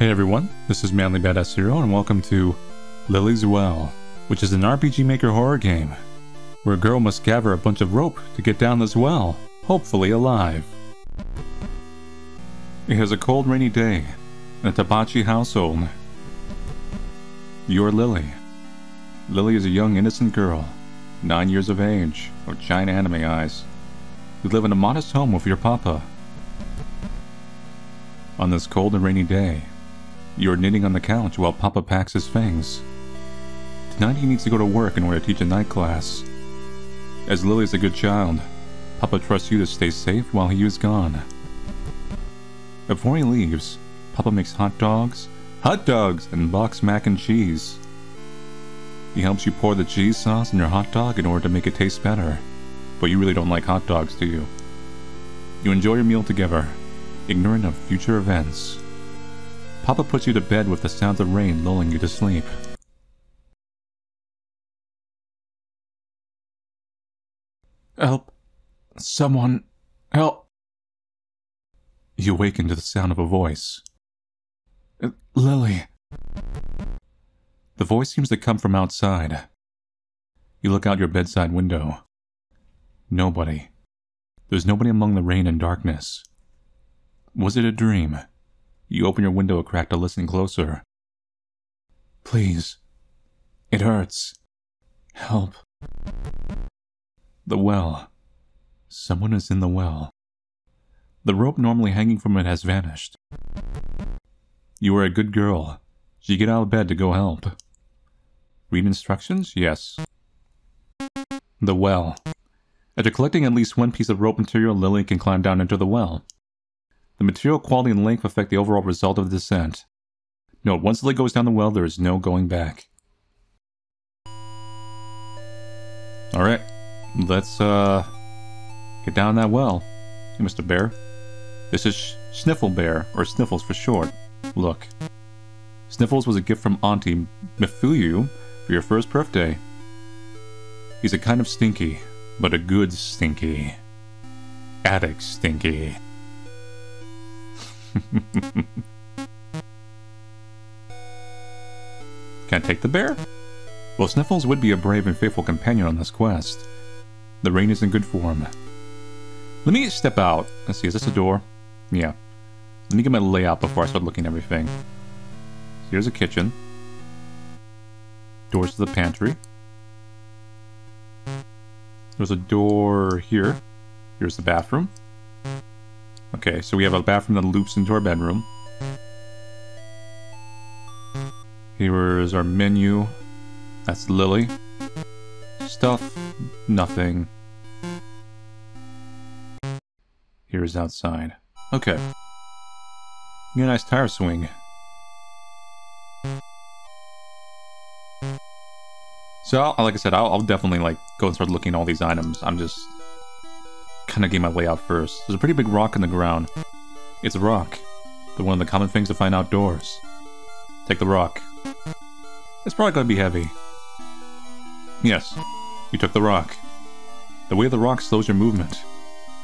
Hey everyone, this is Manly Badass Hero and welcome to Lily's Well, which is an RPG Maker horror game, where a girl must gather a bunch of rope to get down this well, hopefully alive. It is a cold rainy day in a Tabachi household. You're Lily. Lily is a young innocent girl, 9 years of age, with giant anime eyes. You live in a modest home with your papa. On this cold and rainy day, you are knitting on the couch while Papa packs his things. Tonight he needs to go to work in order to teach a night class. As Lily is a good child, Papa trusts you to stay safe while he is gone. Before he leaves, Papa makes hot dogs, and boxed mac and cheese. He helps you pour the cheese sauce in your hot dog in order to make it taste better. But you really don't like hot dogs, do you? You enjoy your meal together, ignorant of future events. Papa puts you to bed with the sounds of rain lulling you to sleep. Help! Someone! Help! You awaken to the sound of a voice. Lily! The voice seems to come from outside. You look out your bedside window. Nobody. There's nobody among the rain and darkness. Was it a dream? You open your window a crack to listen closer. Please. It hurts. Help. The well. Someone is in the well. The rope normally hanging from it has vanished. You are a good girl. So you get out of bed to go help. Read instructions? Yes. The well. After collecting at least one piece of rope material, Lily can climb down into the well. The material quality and length affect the overall result of the descent. Note, once Lily goes down the well, there is no going back. Alright, let's get down that well. Hey, Mr. Bear. This is Sniffle Bear, or Sniffles for short. Look. Sniffles was a gift from Auntie Mifuyu for your first birthday. He's a kind of stinky, but a good stinky. Attic stinky. Can I take the bear? Well, Sniffles would be a brave and faithful companion on this quest. The rain is in good form. Let me step out. Let's see, is this a door? Yeah. Let me get my layout before I start looking at everything. Here's a kitchen. Doors to the pantry. There's a door here. Here's the bathroom. Okay, so we have a bathroom that loops into our bedroom. Here is our menu. That's Lily. Stuff, nothing. Here's outside. Okay. Get a nice tire swing. So, like I said, I'll definitely go and start looking at all these items. I'm just kind of getting my layout first. There's a pretty big rock in the ground. It's a rock, but one of the common things to find outdoors. Take the rock. It's probably going to be heavy. Yes, you took the rock. The weight of the rock slows your movement.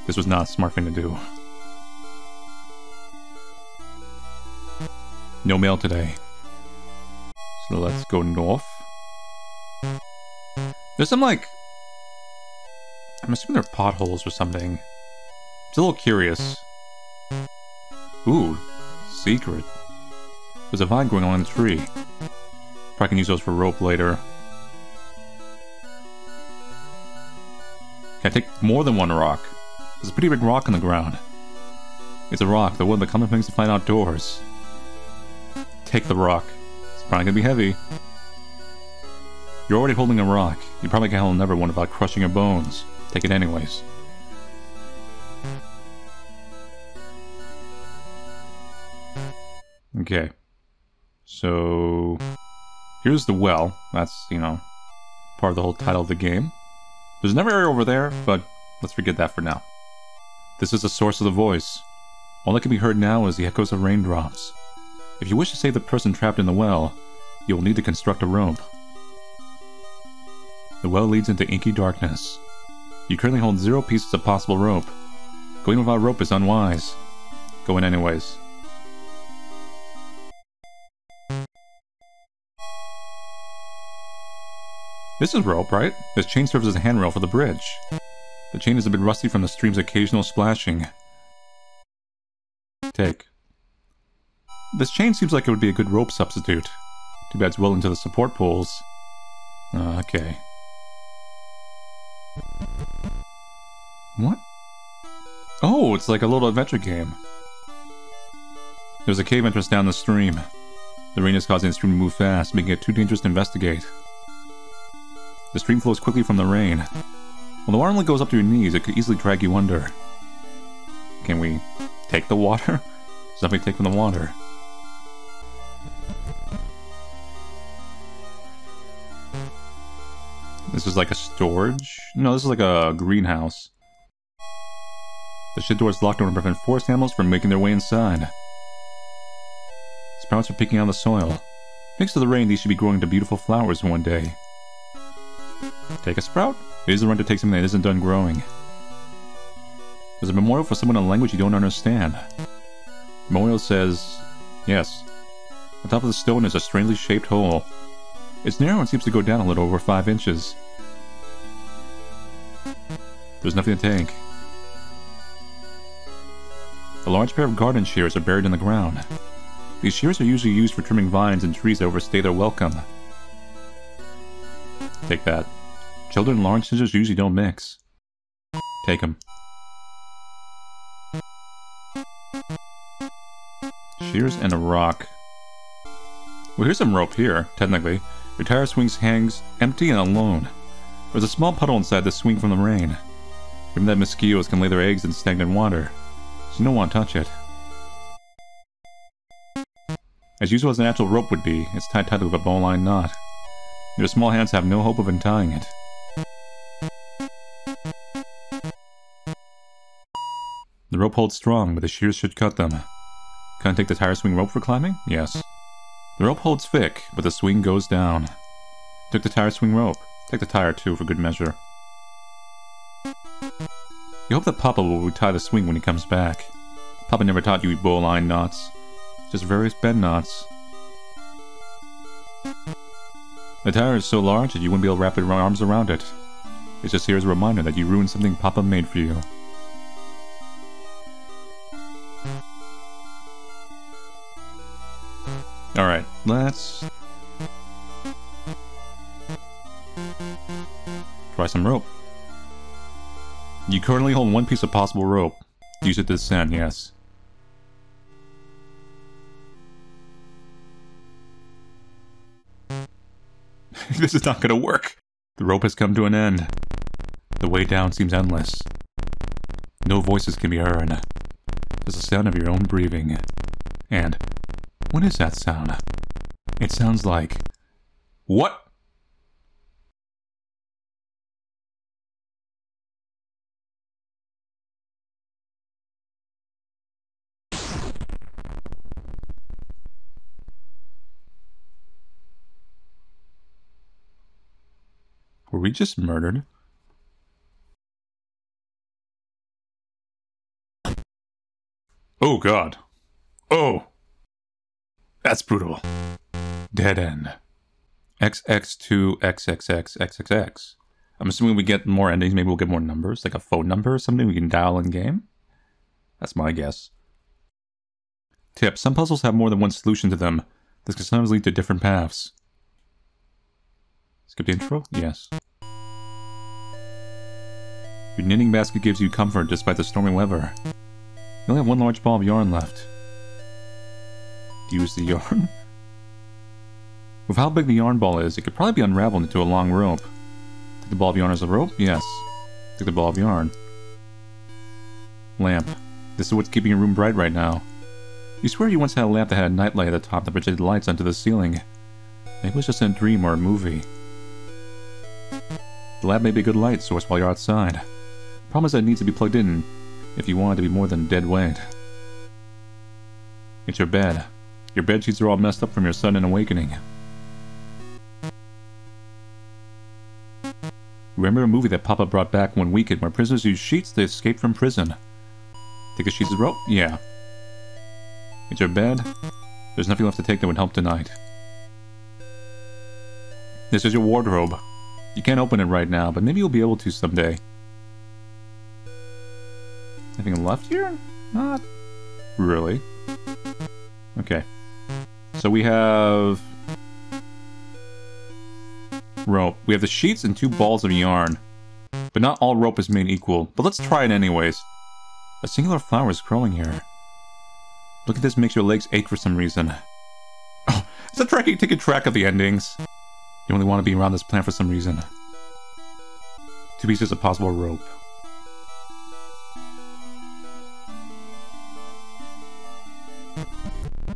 This was not a smart thing to do. No mail today. So let's go north. There's some I'm assuming they're potholes or something. It's a little curious. Ooh, secret. There's a vine growing along the tree. Probably can use those for rope later. Can I take more than one rock? There's a pretty big rock on the ground. It's a rock, though one of the common things to find outdoors. Take the rock. It's probably gonna be heavy. You're already holding a rock. You probably can't hold another one without crushing your bones. Take it anyways. Okay. So here's the well. That's, part of the whole title of the game. There's another area over there, but let's forget that for now. This is the source of the voice. All that can be heard now is the echoes of raindrops. If you wish to save the person trapped in the well, you will need to construct a rope. The well leads into inky darkness. You currently hold 0 pieces of possible rope. Going without rope is unwise. Go in anyways. This is rope, right? This chain serves as a handrail for the bridge. The chain is a bit rusty from the stream's occasional splashing. Take. This chain seems like it would be a good rope substitute. Too bad it's well into the support poles. Okay. What? Oh, it's like a little adventure game. There's a cave entrance down the stream. The rain is causing the stream to move fast, making it too dangerous to investigate. The stream flows quickly from the rain. When the water only goes up to your knees, it could easily drag you under. Can we take the water? Something take from the water. This is like a storage? No, this is like a greenhouse. The shed door is locked to prevent forest animals from making their way inside. Sprouts are picking out the soil. Thanks to the rain, these should be growing into beautiful flowers one day. Take a sprout? It is the right to take something that isn't done growing. There's a memorial for someone in a language you don't understand. The memorial says, yes. On top of the stone is a strangely shaped hole. It's narrow and seems to go down a little over 5 inches. There's nothing to take. A large pair of garden shears are buried in the ground. These shears are usually used for trimming vines and trees that overstay their welcome. Take that. Children and large scissors usually don't mix. Take them. Shears and a rock. Well, here's some rope here, technically. Your tire swing hangs empty and alone. There's a small puddle inside the swing from the rain. Remember that mosquitoes can lay their eggs in stagnant water, so you don't want to touch it. As useful as a natural rope would be, it's tied tightly with a bowline knot. Your small hands have no hope of untying it. The rope holds strong, but the shears should cut them. Can I take the tire swing rope for climbing? Yes. The rope holds thick, but the swing goes down. Took the tire swing rope. Take the tire too, for good measure. You hope that Papa will retie the swing when he comes back. Papa never taught you bowline knots. Just various bend knots. The tire is so large that you wouldn't be able to wrap your arms around it. It's just here as a reminder that you ruined something Papa made for you. Alright, let's try some rope. You currently hold one piece of possible rope. Use it to descend, yes. This is not gonna work. The rope has come to an end. The way down seems endless. No voices can be heard. Just the sound of your own breathing. And what is that sound? It sounds like... What? Were we just murdered? Oh god. Oh! That's brutal. Dead end. XX2XXXXXX. I'm assuming we get more endings, maybe we'll get more numbers, like a phone number or something we can dial in game? That's my guess. Tip, some puzzles have more than one solution to them. This can sometimes lead to different paths. Skip the intro? Yes. Your knitting basket gives you comfort despite the stormy weather. You only have one large ball of yarn left. Use the yarn? With how big the yarn ball is, it could probably be unraveled into a long rope. Take the ball of yarn as a rope? Yes. Take the ball of yarn. Lamp. This is what's keeping your room bright right now. You swear you once had a lamp that had a nightlight at the top that projected lights onto the ceiling. Maybe it was just in a dream or a movie. The lamp may be a good light source while you're outside. Problem is that it needs to be plugged in if you want it to be more than dead weight. It's your bed. Your bed sheets are all messed up from your sudden awakening. Remember a movie that Papa brought back one weekend where prisoners use sheets to escape from prison? Take a sheets of rope? Yeah. It's your bed. There's nothing left to take that would help tonight. This is your wardrobe. You can't open it right now, but maybe you'll be able to someday. Anything left here? Not really. Okay. So we have rope. We have the sheets and 2 balls of yarn. But not all rope is made equal. But let's try it anyways. A singular flower is growing here. Look at this, makes your legs ache for some reason. Oh, is that taking track of the endings? You only want to be around this plant for some reason. 2 pieces of possible rope.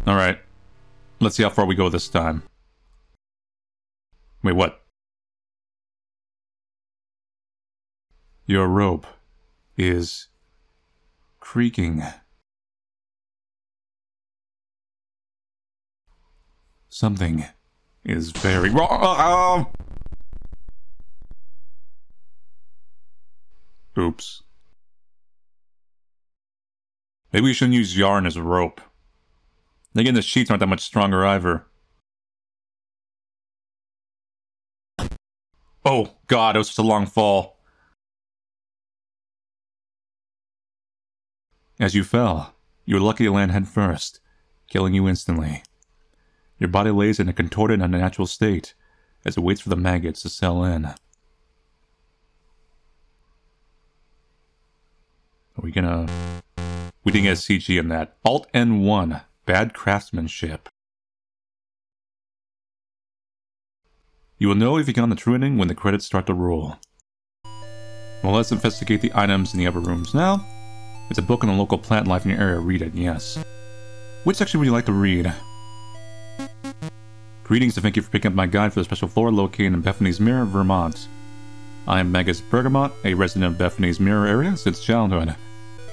Alright. Let's see how far we go this time. Wait, what? Your rope is creaking. Something is very wrong. Oops. Maybe we shouldn't use yarn as a rope. Then again, the sheets aren't that much stronger either. Oh god, it was such a long fall. As you fell, you were lucky to land head first, killing you instantly. Your body lays in a contorted and unnatural state as it waits for the maggots to settle in. Are we gonna... We didn't get a CG in that. Alt N1. Bad craftsmanship. You will know if you got the true ending when the credits start to roll. Well, let's investigate the items in the upper rooms now. It's a book on the local plant life in your area. Read it, yes. Which section would you like to read? Greetings and thank you for picking up my guide for the special floor located in Bethany's Mirror, Vermont. I am Magus Bergamot, a resident of Bethany's Mirror area since childhood.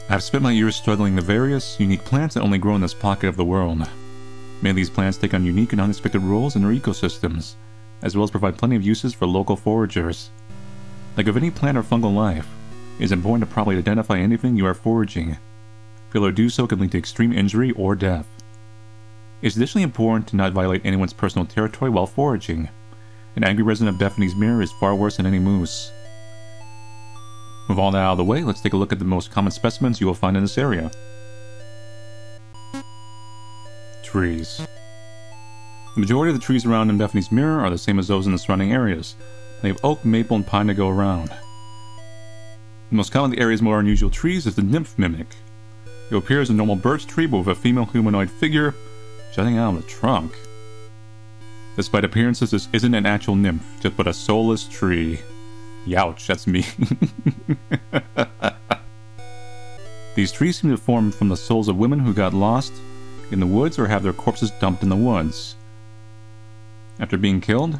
I have spent my years studying the various, unique plants that only grow in this pocket of the world. Many of these plants take on unique and unexpected roles in their ecosystems, as well as provide plenty of uses for local foragers. Like with any plant or fungal life, it is important to properly identify anything you are foraging. Failure to do so can lead to extreme injury or death. It is additionally important to not violate anyone's personal territory while foraging. An angry resident of Bethany's Mirror is far worse than any moose. With all that out of the way, let's take a look at the most common specimens you will find in this area. Trees. The majority of the trees around in Bethany's Mirror are the same as those in the surrounding areas. They have oak, maple, and pine to go around. The most common of the area's more unusual trees is the nymph mimic. It appears as a normal birch tree but with a female humanoid figure jutting out of the trunk. Despite appearances, this isn't an actual nymph, just but a soulless tree. Youch, that's me. These trees seem to form from the souls of women who got lost in the woods or have their corpses dumped in the woods. After being killed,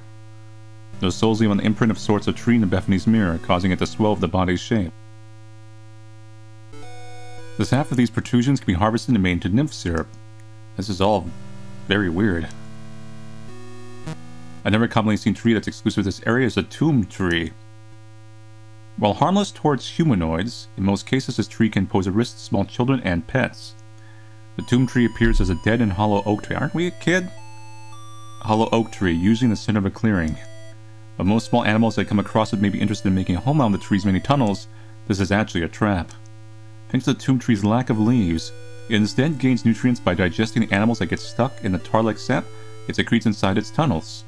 those souls leave an imprint of sorts of tree in the Bethany's Mirror, causing it to swell with the body's shape. The sap of these protrusions can be harvested and made into nymph syrup. This is all very weird. Another commonly seen tree that's exclusive to this area is a tomb tree. While harmless towards humanoids, in most cases this tree can pose a risk to small children and pets. The tomb tree appears as a dead and hollow oak tree. Aren't we a kid? A hollow oak tree, usually in the center of a clearing. But most small animals that come across it may be interested in making a home out of the tree's many tunnels. This is actually a trap. Thanks to the tomb tree's lack of leaves, it instead gains nutrients by digesting the animals that get stuck in the tar-like sap it secretes inside its tunnels.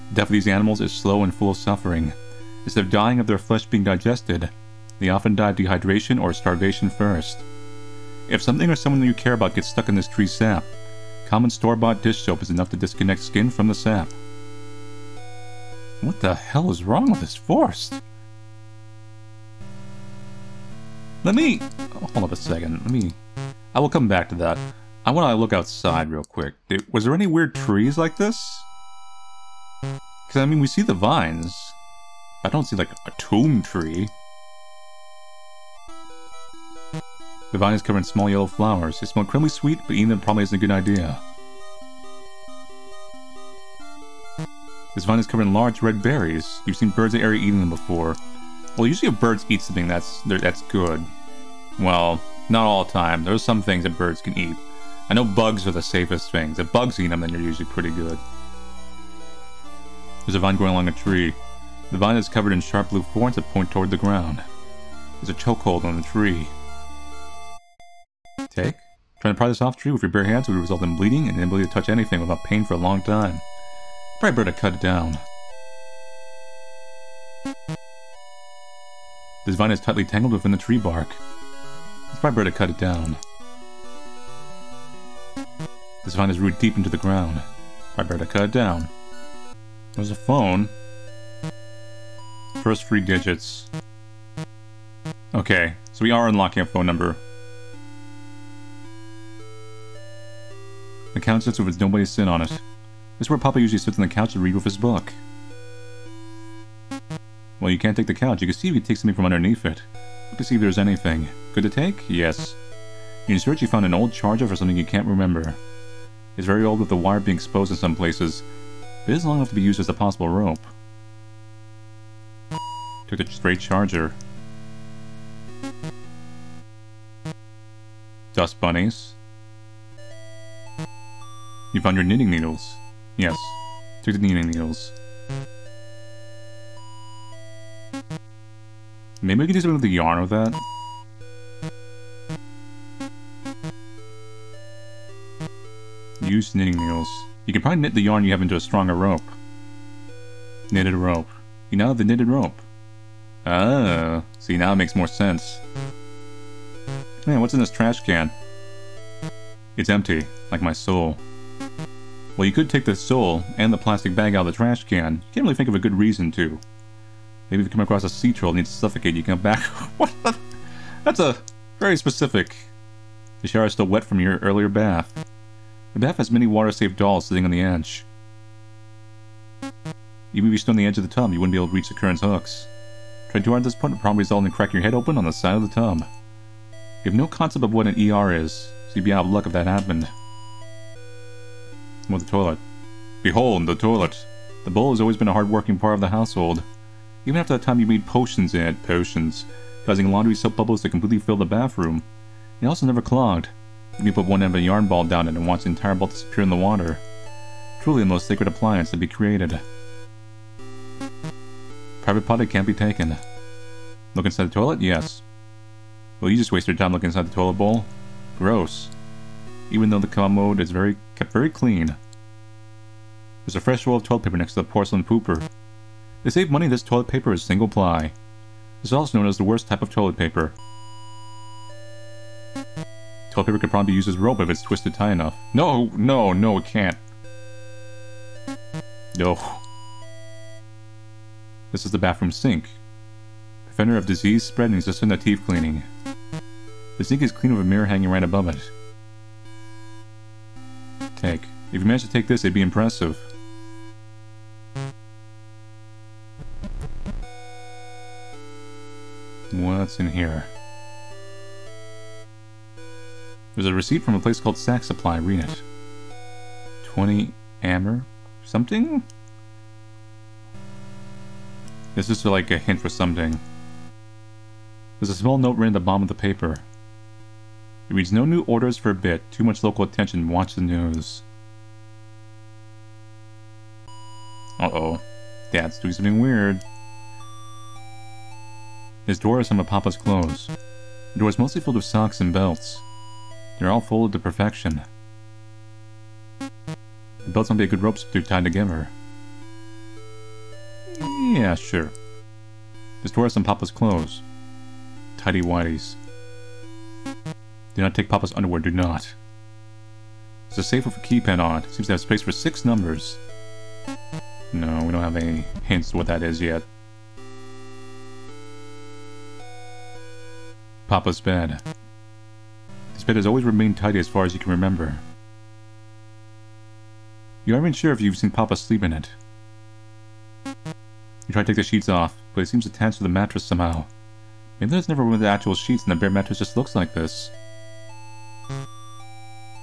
The death of these animals is slow and full of suffering. Instead of dying of their flesh being digested, they often die of dehydration or starvation first. If something or someone you care about gets stuck in this tree's sap, common store-bought dish soap is enough to disconnect skin from the sap. What the hell is wrong with this forest? Let me... hold up a second. I will come back to that. I want to look outside real quick. Was there any weird trees like this? Because, I mean, we see the vines. I don't see, like, a tomb tree. The vine is covered in small yellow flowers. They smell incredibly sweet, but eating them probably isn't a good idea. This vine is covered in large red berries. You've seen birds in the area eating them before. Well, usually if birds eat something, that's good. Well, not all the time. There are some things that birds can eat. I know bugs are the safest things. If bugs eat them, then you're usually pretty good. There's a vine growing along a tree. The The vine is covered in sharp blue thorns that point toward the ground. There's a chokehold on the tree. Take? Trying to pry this off tree with your bare hands would result in bleeding and inability to touch anything without pain for a long time. Probably better to cut it down. This vine is tightly tangled within the tree bark. It's probably better to cut it down. This vine is rooted deep into the ground. Probably better to cut it down. There's a phone. First 3 digits. Okay, so we are unlocking a phone number. The couch sits with nobody sit on it. This is where Papa usually sits on the couch to read with his book. Well, you can't take the couch. You can see if you take something from underneath it. Look to see if there's anything. Good to take? Yes. In search, you found an old charger for something you can't remember. It's very old with the wire being exposed in some places. It is long enough to be used as a possible rope. Took the straight charger. Dust bunnies. You found your knitting needles. Yes. Took the knitting needles. Maybe we can do something with the yarn with that. Use knitting needles. You can probably knit the yarn you have into a stronger rope. Knitted rope. You now have the knitted rope. Ah, see, now it makes more sense. Man, what's in this trash can? It's empty, like my soul. Well, you could take the soul and the plastic bag out of the trash can. You can't really think of a good reason to. Maybe if you come across a sea troll and need to suffocate, you come back. What the? That's a very specific. The shower is still wet from your earlier bath. The bath has many water-safe dolls sitting on the edge. Even if you stood on the edge of the tub, you wouldn't be able to reach the current's hooks. Trying too hard at this point would probably result in cracking your head open on the side of the tub. You have no concept of what an ER is, so you'd be out of luck if that happened. With the toilet. Behold, the toilet. The bowl has always been a hard-working part of the household. Even after the time you made potions in it, causing laundry soap bubbles to completely fill the bathroom. It also never clogged. You put one end of a yarn ball down it and watch the entire ball disappear in the water. Truly the most sacred appliance to be created. Private potty can't be taken. Look inside the toilet? Yes. Well, you just waste your time looking inside the toilet bowl? Gross. Even though the commode is kept very clean. There's a fresh roll of toilet paper next to the porcelain pooper. To save money, this toilet paper is single ply. This is also known as the worst type of toilet paper. Toilet paper could probably be used as rope if it's twisted tight enough. No, no, no, it can't. No. This is the bathroom sink. Preventer of disease spread and assistant of teeth cleaning. The sink is clean with a mirror hanging right above it. Take. If you manage to take this, it'd be impressive. What's in here? There's a receipt from a place called Sack Supply. Read it. 20 amber? Something? This is like a hint for something. There's a small note written at the bottom of the paper. It reads, no new orders for a bit. Too much local attention. Watch the news. Uh-oh. Dad's doing something weird. His drawer is some of Papa's clothes. The drawer is mostly filled with socks and belts. They're all folded to perfection. The belts might be a good rope if they're tied together. Yeah, sure. This drawer has some Papa's clothes. Tidy whities. Do not take Papa's underwear, do not. There's a safe with a keypad on it. Seems to have space for 6 numbers. No, we don't have any hints to what that is yet. Papa's bed. This bed has always remained tidy as far as you can remember. You aren't even sure if you've seen Papa sleep in it. You try to take the sheets off, but it seems attached to the mattress somehow. Maybe there's never one with the actual sheets and the bare mattress just looks like this.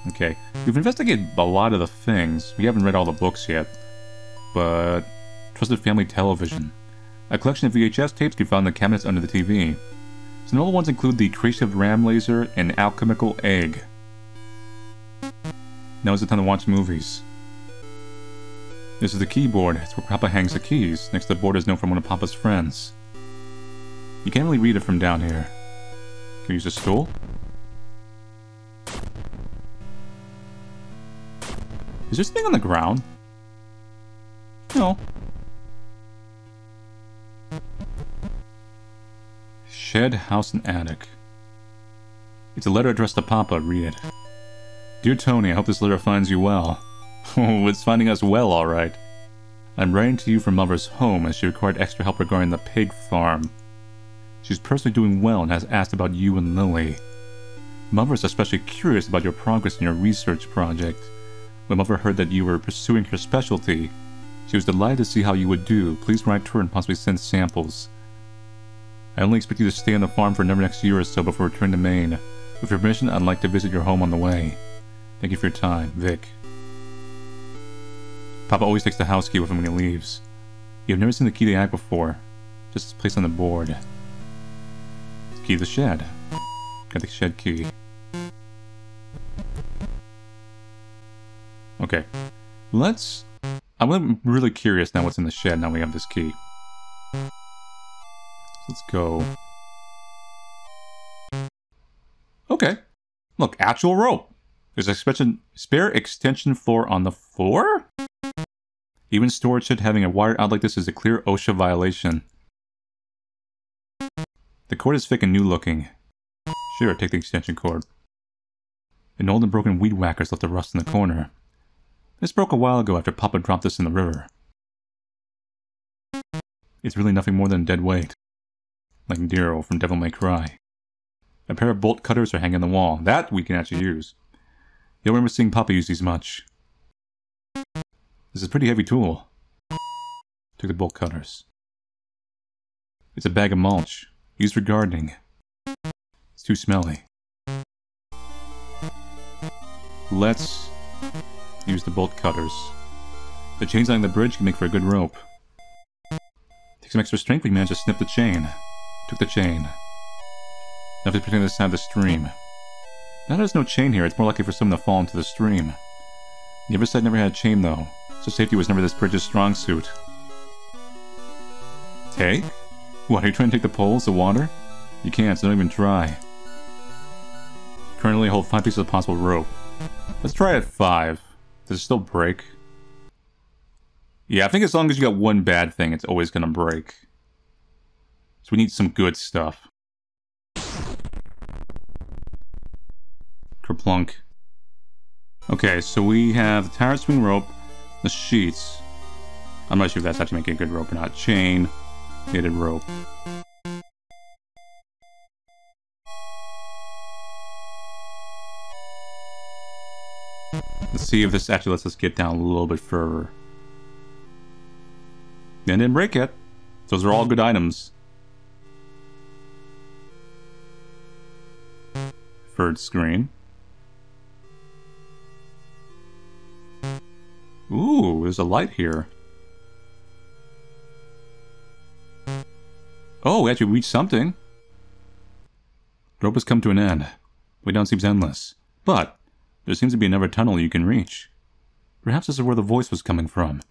Okay, we've investigated a lot of the things. We haven't read all the books yet. But... Trusted Family Television. A collection of VHS tapes can be found in the cabinets under the TV. Some notable ones include the Creative Ram Laser and Alchemical Egg. Now is the time to watch movies. This is the keyboard. It's where Papa hangs the keys. Next to the board is known from one of Papa's friends. You can't really read it from down here. Can we use a stool? Is this thing on the ground? No. Shed, house, and attic. It's a letter addressed to Papa. Read it. Dear Tony, I hope this letter finds you well. Oh, it's finding us well, alright. I'm writing to you from Mother's home as she required extra help regarding the pig farm. She's personally doing well and has asked about you and Lily. Mother is especially curious about your progress in your research project. When Mother heard that you were pursuing her specialty, she was delighted to see how you would do. Please write to her and possibly send samples. I only expect you to stay on the farm for another next year or so before returning to Maine. With your permission, I'd like to visit your home on the way. Thank you for your time, Vic. Papa always takes the house key with him when he leaves. You've never seen the key to the attic before. Just placed on the board. It's the key to the shed. Got the shed key. Okay. I'm really curious now what's in the shed now we have this key. Let's go. Okay. Look, actual rope. There's a spare extension for on the floor? Even storage shed having a wire out like this is a clear OSHA violation. The cord is thick and new looking. Sure, take the extension cord. An old and broken weed whacker's left to rust in the corner. This broke a while ago after Papa dropped this in the river. It's really nothing more than a dead weight. Like Daryl from Devil May Cry. A pair of bolt cutters are hanging on the wall. That we can actually use. You don't remember seeing Papa use these much. This is a pretty heavy tool. Took the bolt cutters. It's a bag of mulch. Used for gardening. It's too smelly. Let's use the bolt cutters. The chains on the bridge can make for a good rope. Take some extra strength, we managed to snip the chain. Took the chain. Now to protect this side of the stream. Now there's no chain here, it's more likely for someone to fall into the stream. The other side never had a chain though, so safety was never this bridge's strong suit. Take? What, are you trying to take the poles, the water? You can't, so don't even try. Currently hold 5 pieces of possible rope. Let's try at 5. Does it still break? Yeah, I think as long as you got one bad thing, it's always gonna break. So we need some good stuff. Kerplunk. Okay, so we have the tower swing rope, the sheets. I'm not sure if that's actually making a good rope or not. Chain, knitted rope. Let's see if this actually lets us get down a little bit further. And didn't break it. Those are all good items. Third screen. Ooh, there's a light here. Oh, we actually reached something. The rope has come to an end. Way down seems endless. But there seems to be another tunnel you can reach. Perhaps this is where the voice was coming from.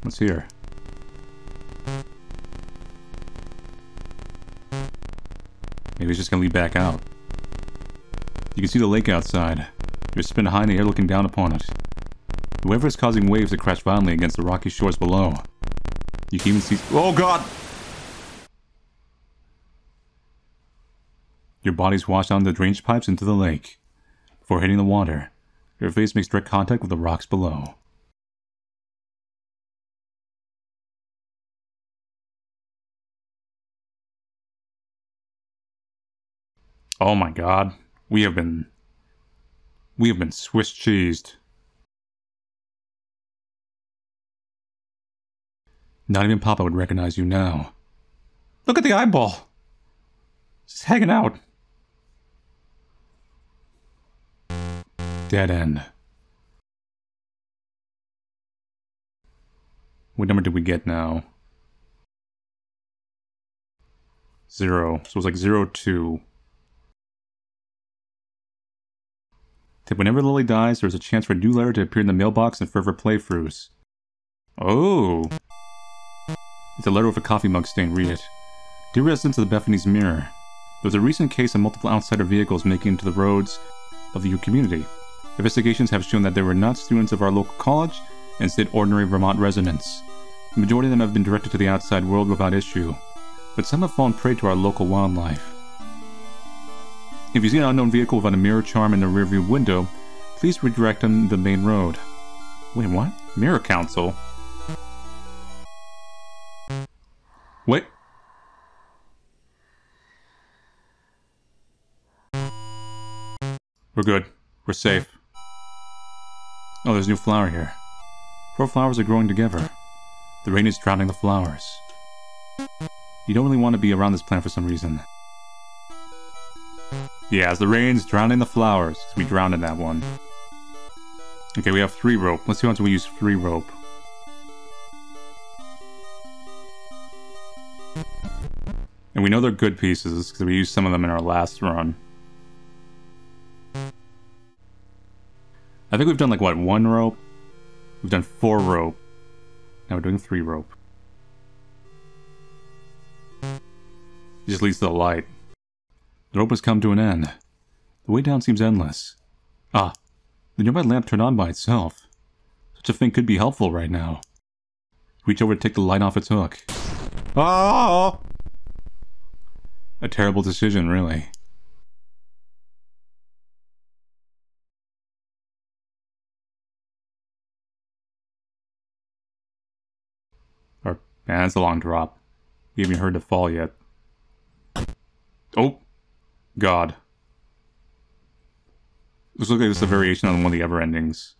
What's here? Maybe it's just gonna lead back out. You can see the lake outside. There's spin high in the air looking down upon it. Whoever is causing waves to crash violently against the rocky shores below. You can even see— oh god! Your body's washed down the drainage pipes into the lake. Before hitting the water, your face makes direct contact with the rocks below. Oh my god. We have been Swiss cheesed. Not even Papa would recognize you now. Look at the eyeball! Just hanging out. Dead end. What number did we get now? 0. So it was like 02. Whenever Lily dies, there's a chance for a new letter to appear in the mailbox and further playthroughs. Oh. It's a letter with a coffee mug stain. Read it. Dear residents of the Bethany's Mirror, there was a recent case of multiple outsider vehicles making into the roads of your community. Investigations have shown that they were not students of our local college, and instead ordinary Vermont residents. The majority of them have been directed to the outside world without issue, but some have fallen prey to our local wildlife. If you see an unknown vehicle without a mirror charm in the rearview window, please redirect them to the main road. Wait, what? Mirror Council? Wait. We're good. We're safe. Oh, there's a new flower here. 4 flowers are growing together. The rain is drowning the flowers. You don't really want to be around this plant for some reason. Yeah, as the rain's drowning the flowers. We drowned in that one. Okay, we have 3 rope. Let's see how much we use 3 rope. And we know they're good pieces, because we used some of them in our last run. I think we've done like, what, 1 rope? We've done 4 rope. Now we're doing 3 rope. It just leads to the light. The rope has come to an end. The way down seems endless. Ah, the nearby lamp turned on by itself. Such a thing could be helpful right now. Reach over to take the light off its hook. Ah! A terrible decision, really. Or, man, that's a long drop. We haven't heard the fall yet. Oh! God. Looks like it's a variation on one of the other endings.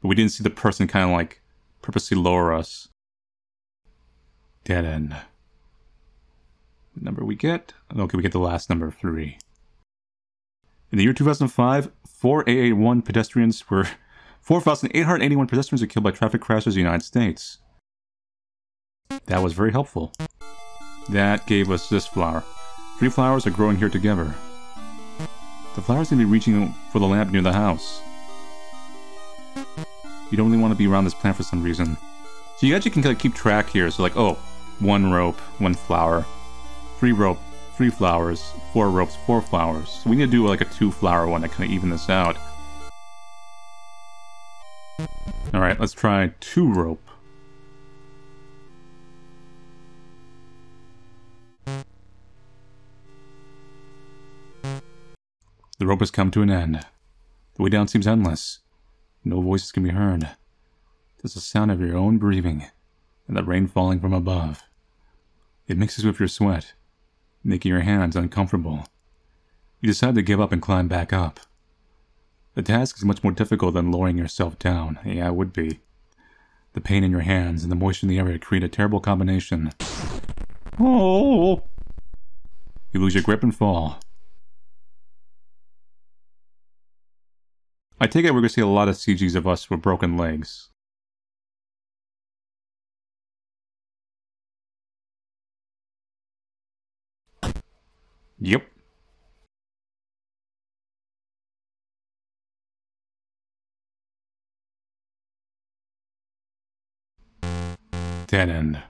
But we didn't see the person kind of like purposely lower us. Dead end. What number we get? Okay, we get the last number, 3. In the year 2005, 4,881 pedestrians were 4,881 pedestrians were killed by traffic crashes in the United States. That was very helpful. That gave us this flower. 3 flowers are growing here together. The flowers seem to be reaching for the lamp near the house. You don't really want to be around this plant for some reason. So you actually can kind of keep track here. So like, oh, 1 rope, 1 flower. 3 rope, 3 flowers. 4 ropes, 4 flowers. So we need to do like a 2 flower one to kind of even this out. Alright, let's try 2 rope. The rope has come to an end. The way down seems endless. No voices can be heard. There's the sound of your own breathing, and the rain falling from above. It mixes with your sweat, making your hands uncomfortable. You decide to give up and climb back up. The task is much more difficult than lowering yourself down. Yeah, it would be. The pain in your hands and the moisture in the area create a terrible combination. Oh! You lose your grip and fall. I take it we're going to see a lot of CGs of us with broken legs. Yep. Dead end.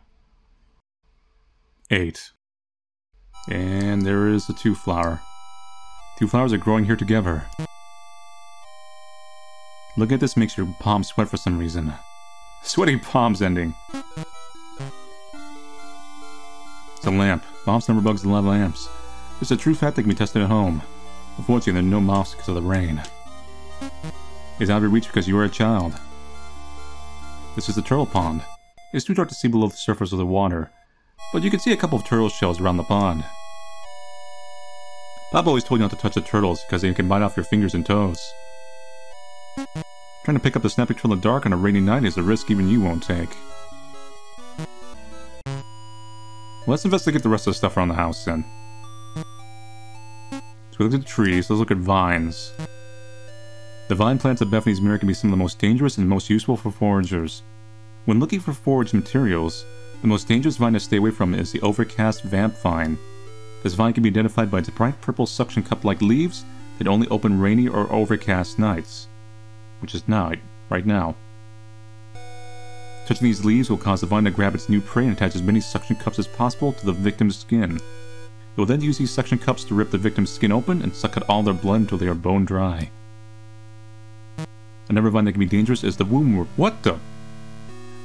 8. And there is a 2 flower. 2 flowers are growing here together. Look at this, makes your palms sweat for some reason. Sweaty palms ending. It's a lamp. Moths never bugs in lead lamps. It's a true fact that can be tested at home. Unfortunately, there are no moths because of the rain. It's out of your reach because you are a child. This is the turtle pond. It's too dark to see below the surface of the water, but you can see a couple of turtle shells around the pond. Papa always told you not to touch the turtles because they can bite off your fingers and toes. Trying to pick up the snapping turtle in the dark on a rainy night is a risk even you won't take. Well, let's investigate the rest of the stuff around the house then. So we looked at trees, let's look at vines. The vine plants of Bethany's Mirror can be some of the most dangerous and most useful for foragers. When looking for forage materials, the most dangerous vine to stay away from is the overcast vamp vine. This vine can be identified by its bright purple suction cup-like leaves that only open rainy or overcast nights. Which is now, right now. Touching these leaves will cause the vine to grab its new prey and attach as many suction cups as possible to the victim's skin. It will then use these suction cups to rip the victim's skin open and suck out all their blood until they are bone dry. Another vine that can be dangerous is the womb ripper. What the?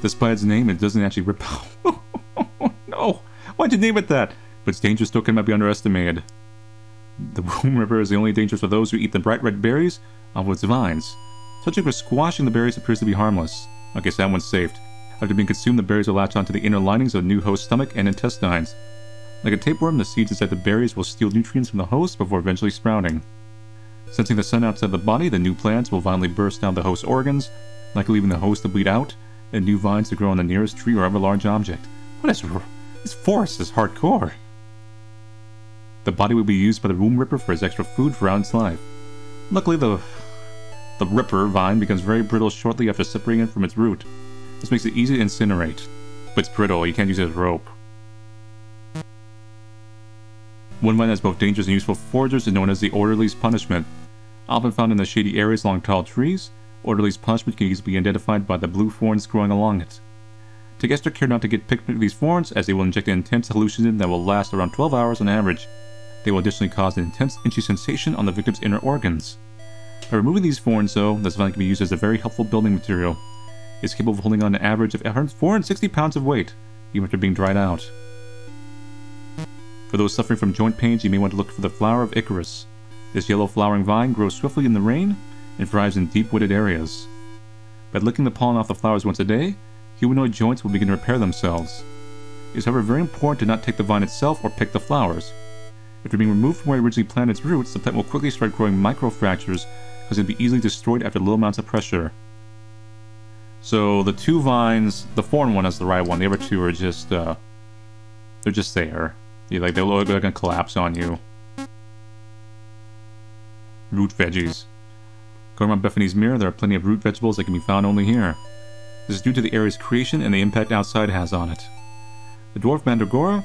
Despite its name, it doesn't actually rip out. Oh no! Why'd you name it that? But its danger still cannot be underestimated. The womb ripper is the only dangerous for those who eat the bright red berries off its vines. Touching or squashing the berries appears to be harmless. Okay, so that one's saved. After being consumed, the berries will latch onto the inner linings of the new host's stomach and intestines. Like a tapeworm, the seeds inside the berries will steal nutrients from the host before eventually sprouting. Sensing the sun outside the body, the new plants will violently burst down the host's organs, likely leaving the host to bleed out, and new vines to grow on the nearest tree or other large object. What is... This forest is hardcore. The body will be used by the womb ripper for his extra food throughout its life. Luckily, the ripper vine becomes very brittle shortly after separating it from its root. This makes it easy to incinerate. But it's brittle, you can't use it as rope. One vine that's both dangerous and useful for foragers is known as the orderly's punishment. Often found in the shady areas along tall trees, orderly's punishment can easily be identified by the blue thorns growing along it. Take extra care not to get picked with these thorns, as they will inject an intense hallucinogen that will last around 12 hours on average. They will additionally cause an intense itchy sensation on the victim's inner organs. By removing these thorns, though, this vine can be used as a very helpful building material. It's capable of holding on an average of 460 pounds of weight, even after being dried out. For those suffering from joint pains, you may want to look for the flower of Icarus. This yellow flowering vine grows swiftly in the rain and thrives in deep wooded areas. By licking the pollen off the flowers once a day, humanoid joints will begin to repair themselves. It is however very important to not take the vine itself or pick the flowers. After being removed from where it originally planted its roots, the plant will quickly start growing microfractures because it will be easily destroyed after low amounts of pressure. So the two vines, the thorn one is the right one, the other two are just, they're just there. They're gonna collapse on you. Root veggies. Going around Bethany's mirror, there are plenty of root vegetables that can be found only here. This is due to the area's creation and the impact outside has on it. The dwarf mandragora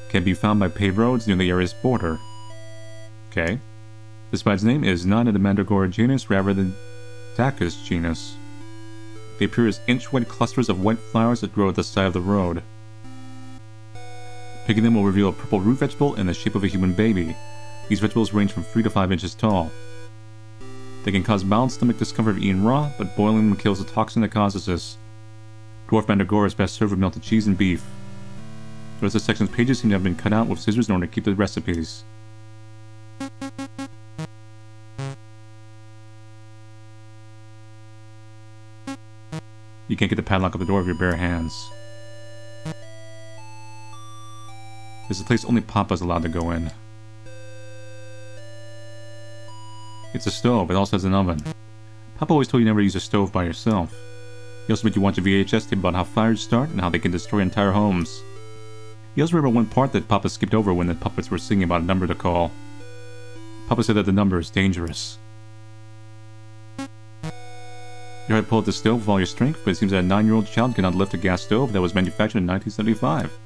can be found by paved roads near the area's border. Okay. Despite its name, it is not in the mandragora genus rather than Tachus genus. They appear as inch-wide clusters of white flowers that grow at the side of the road. Picking them will reveal a purple root vegetable in the shape of a human baby. These vegetables range from 3 to 5 inches tall. They can cause mild stomach discomfort if eaten raw, but boiling them kills the toxin that causes this. Dwarf mandragora is best served with melted cheese and beef. The rest of the section's pages seem to have been cut out with scissors in order to keep the recipes. You can't get the padlock of the door with your bare hands. This is a place only Papa's allowed to go in. It's a stove, it also has an oven. Papa always told you never to use a stove by yourself. He also made you watch a VHS tape about how fires start and how they can destroy entire homes. He also remembered one part that Papa skipped over when the puppets were singing about a number to call. Papa said that the number is dangerous. You try to pull at the stove with all your strength, but it seems that a 9-year-old child cannot lift a gas stove that was manufactured in 1975.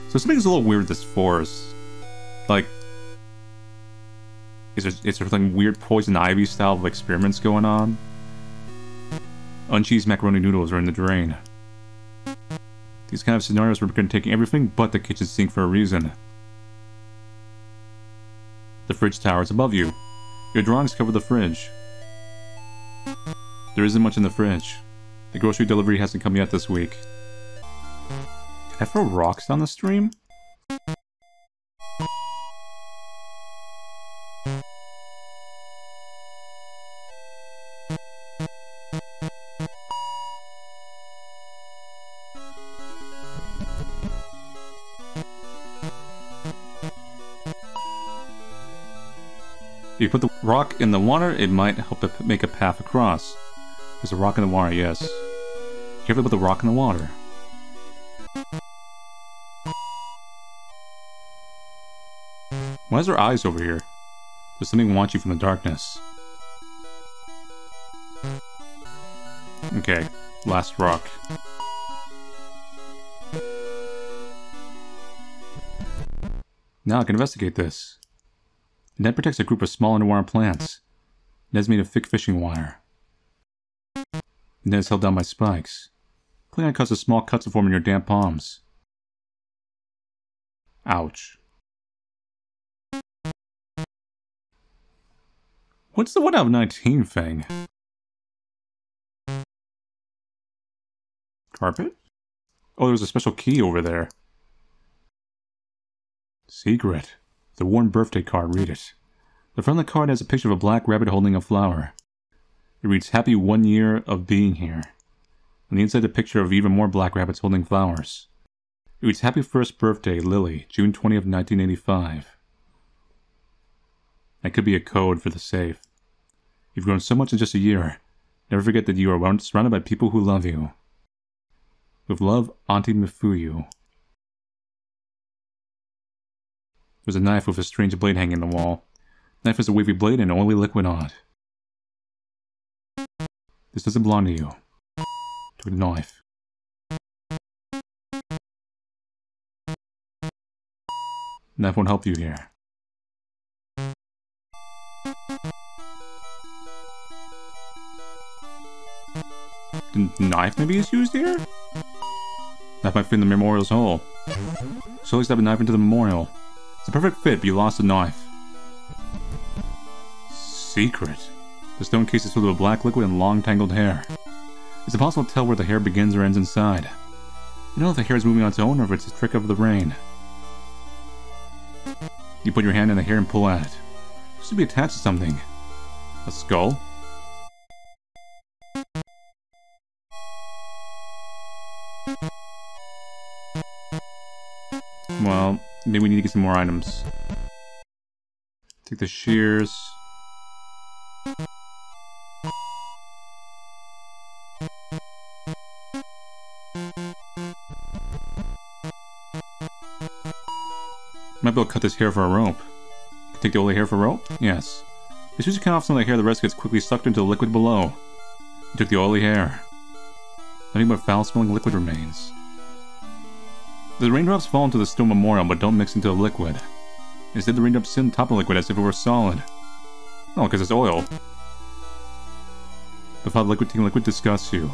So something's a little weird with this forest. Like, is there like weird poison ivy style of experiments going on? Uncheesed macaroni noodles are in the drain. These kind of scenarios were going to take everything but the kitchen sink for a reason. The fridge tower is above you. Your drawings cover the fridge. There isn't much in the fridge. The grocery delivery hasn't come yet this week. Can I throw rocks down the stream? If you put the rock in the water, it might help it make a path across. There's a rock in the water, yes. Carefully put the rock in the water. Why is there eyes over here? Does something want you from the darkness? Okay, last rock. Now I can investigate this. The net protects a group of small underwater plants. The net is made of thick fishing wire. The net is held down by spikes. Cleaning causes small cuts to form in your damp palms. Ouch. What's the 1 out of 19 thing? Carpet? Oh, there's a special key over there. Secret. The worn birthday card, read it. The front of the card has a picture of a black rabbit holding a flower. It reads, Happy 1 year of being here. On the inside, a picture of even more black rabbits holding flowers. It reads, Happy 1st birthday, Lily, June 20th, 1985. That could be a code for the safe. You've grown so much in just a year. Never forget that you are surrounded by people who love you. With love, Auntie Mifuyu. There's a knife with a strange blade hanging in the wall. The knife has a wavy blade and oily liquid on it. This doesn't belong to you. Took the knife. Knife won't help you here. The knife maybe is used here? Knife might fit in the memorial's hole. So let's have a knife into the memorial. It's a perfect fit, but you lost the knife. Secret. The stone case is filled with black liquid and long tangled hair. It's impossible to tell where the hair begins or ends inside. You don't know if the hair is moving on its own or if it's a trick of the rain. You put your hand in the hair and pull at it. It should be attached to something. A skull? Well, maybe we need to get some more items. Take the shears. Might be able to cut this hair for a rope. Take the oily hair for a rope? Yes. As soon as you cut off some of the hair, the rest gets quickly sucked into the liquid below. You took the oily hair. Nothing but foul-smelling liquid remains. The raindrops fall into the stone memorial, but don't mix into the liquid. Instead, the raindrops sit on top of the liquid as if it were solid. Oh, because it's oil. The thought of liquid taking liquid disgusts you.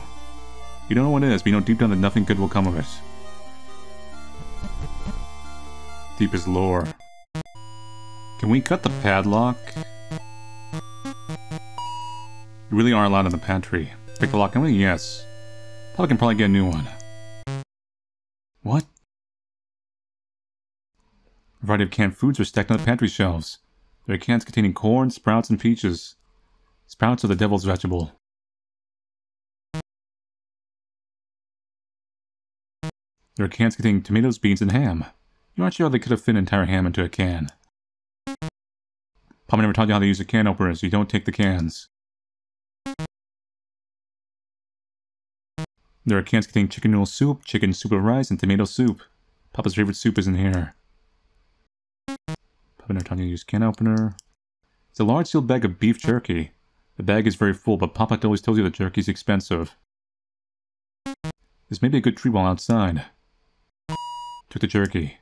You don't know what it is, but you know deep down that nothing good will come of it. Deepest lore. Can we cut the padlock? You really are allowed in the pantry. Pick the lock only? Yes. Thought I can probably get a new one. What? A variety of canned foods are stacked on the pantry shelves. There are cans containing corn, sprouts, and peaches. Sprouts are the devil's vegetable. There are cans containing tomatoes, beans, and ham. You're not sure how they could have fit an entire ham into a can. Papa never taught you how to use a can opener, so you don't take the cans. There are cans containing chicken noodle soup, chicken soup with rice, and tomato soup. Papa's favorite soup is in here. Papa never taught you how to use can opener. It's a large sealed bag of beef jerky. The bag is very full, but Papa always tells you that jerky's expensive. This may be a good treat while outside. Took the jerky.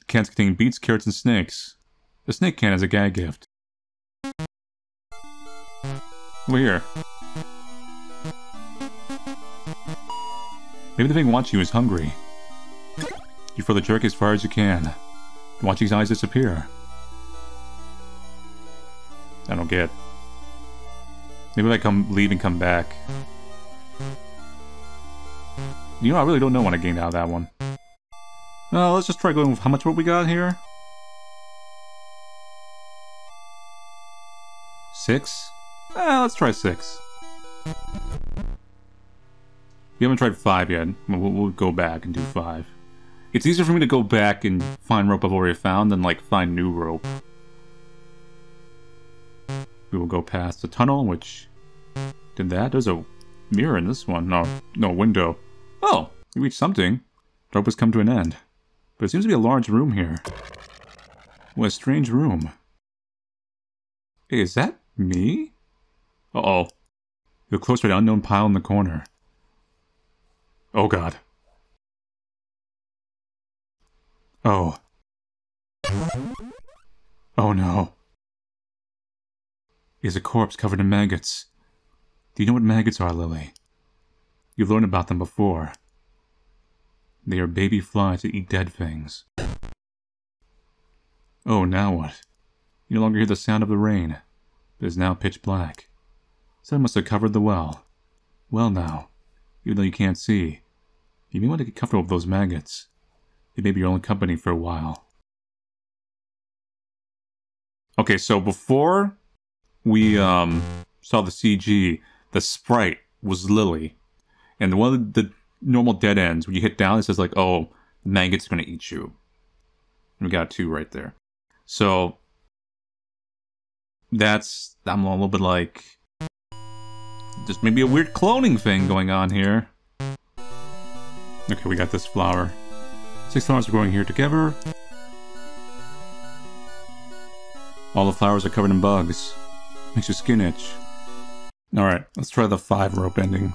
Cans containing beets, carrots, and snakes. The snake can is a gag gift. Over here. Maybe the thing watching you is hungry. You throw the jerky as far as you can. Watch his eyes disappear. I don't get. Maybe if I leave and come back. You know, I really don't know what I gained out of that one. Let's just try going with how much what we got here? 6? Let's try 6. We haven't tried 5 yet. We'll go back and do 5. It's easier for me to go back and find rope I've already found than, like, find new rope. We will go past the tunnel, which did that. There's a mirror in this one. No window. Oh, we reached something. The rope has come to an end. But it seems to be a large room here. What a strange room. Hey, is that me? Uh-oh. You're close to the unknown pile in the corner. Oh god. Oh. Oh no. is a corpse covered in maggots. Do you know what maggots are, Lily? You've learned about them before. They are baby flies that eat dead things. Oh, now what? You no longer hear the sound of the rain. It is now pitch black. Someone must have covered the well. Well now, even though you can't see, you may want to get comfortable with those maggots. They may be your only company for a while. Okay, so before we saw the CG, the sprite was Lily. And one of the normal dead ends, when you hit down, it says like, oh, the maggot's gonna eat you. And we got 2 right there. So, that's, I'm a little bit like, just maybe a weird cloning thing going on here. Okay, we got this flower. 6 flowers are growing here together. All the flowers are covered in bugs. Makes your skin itch. Alright, let's try the 5 rope ending.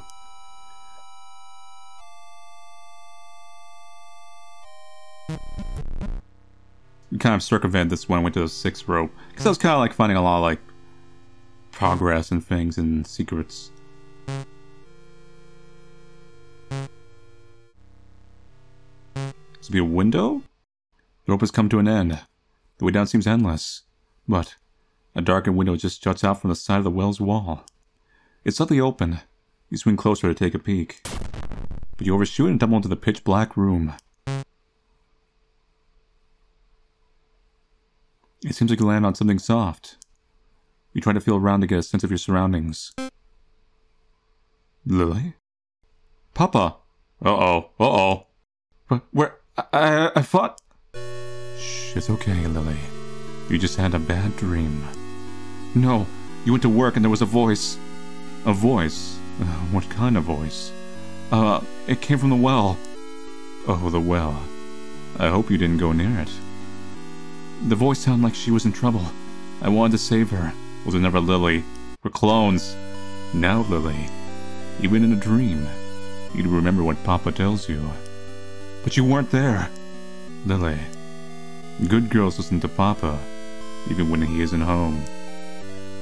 We kind of circumvented this one, went to the 6 rope. Because I was kind of like finding a lot of like progress and things and secrets. This will be a window? The rope has come to an end. The way down seems endless. But a darkened window just juts out from the side of the well's wall. It's slightly open. You swing closer to take a peek. But you overshoot and tumble into the pitch black room. It seems like you land on something soft. You try to feel around to get a sense of your surroundings. Lily? Papa! Uh-oh. Uh-oh. Where? I thought... Shh, it's okay, Lily. You just had a bad dream. No, you went to work and there was a voice. A voice? What kind of voice? It came from the well. Oh, the well. I hope you didn't go near it. The voice sounded like she was in trouble. I wanted to save her. Was it never Lily? We're clones. Now, Lily, even in a dream, you'd remember what Papa tells you. But you weren't there. Lily, good girls listen to Papa, even when he isn't home.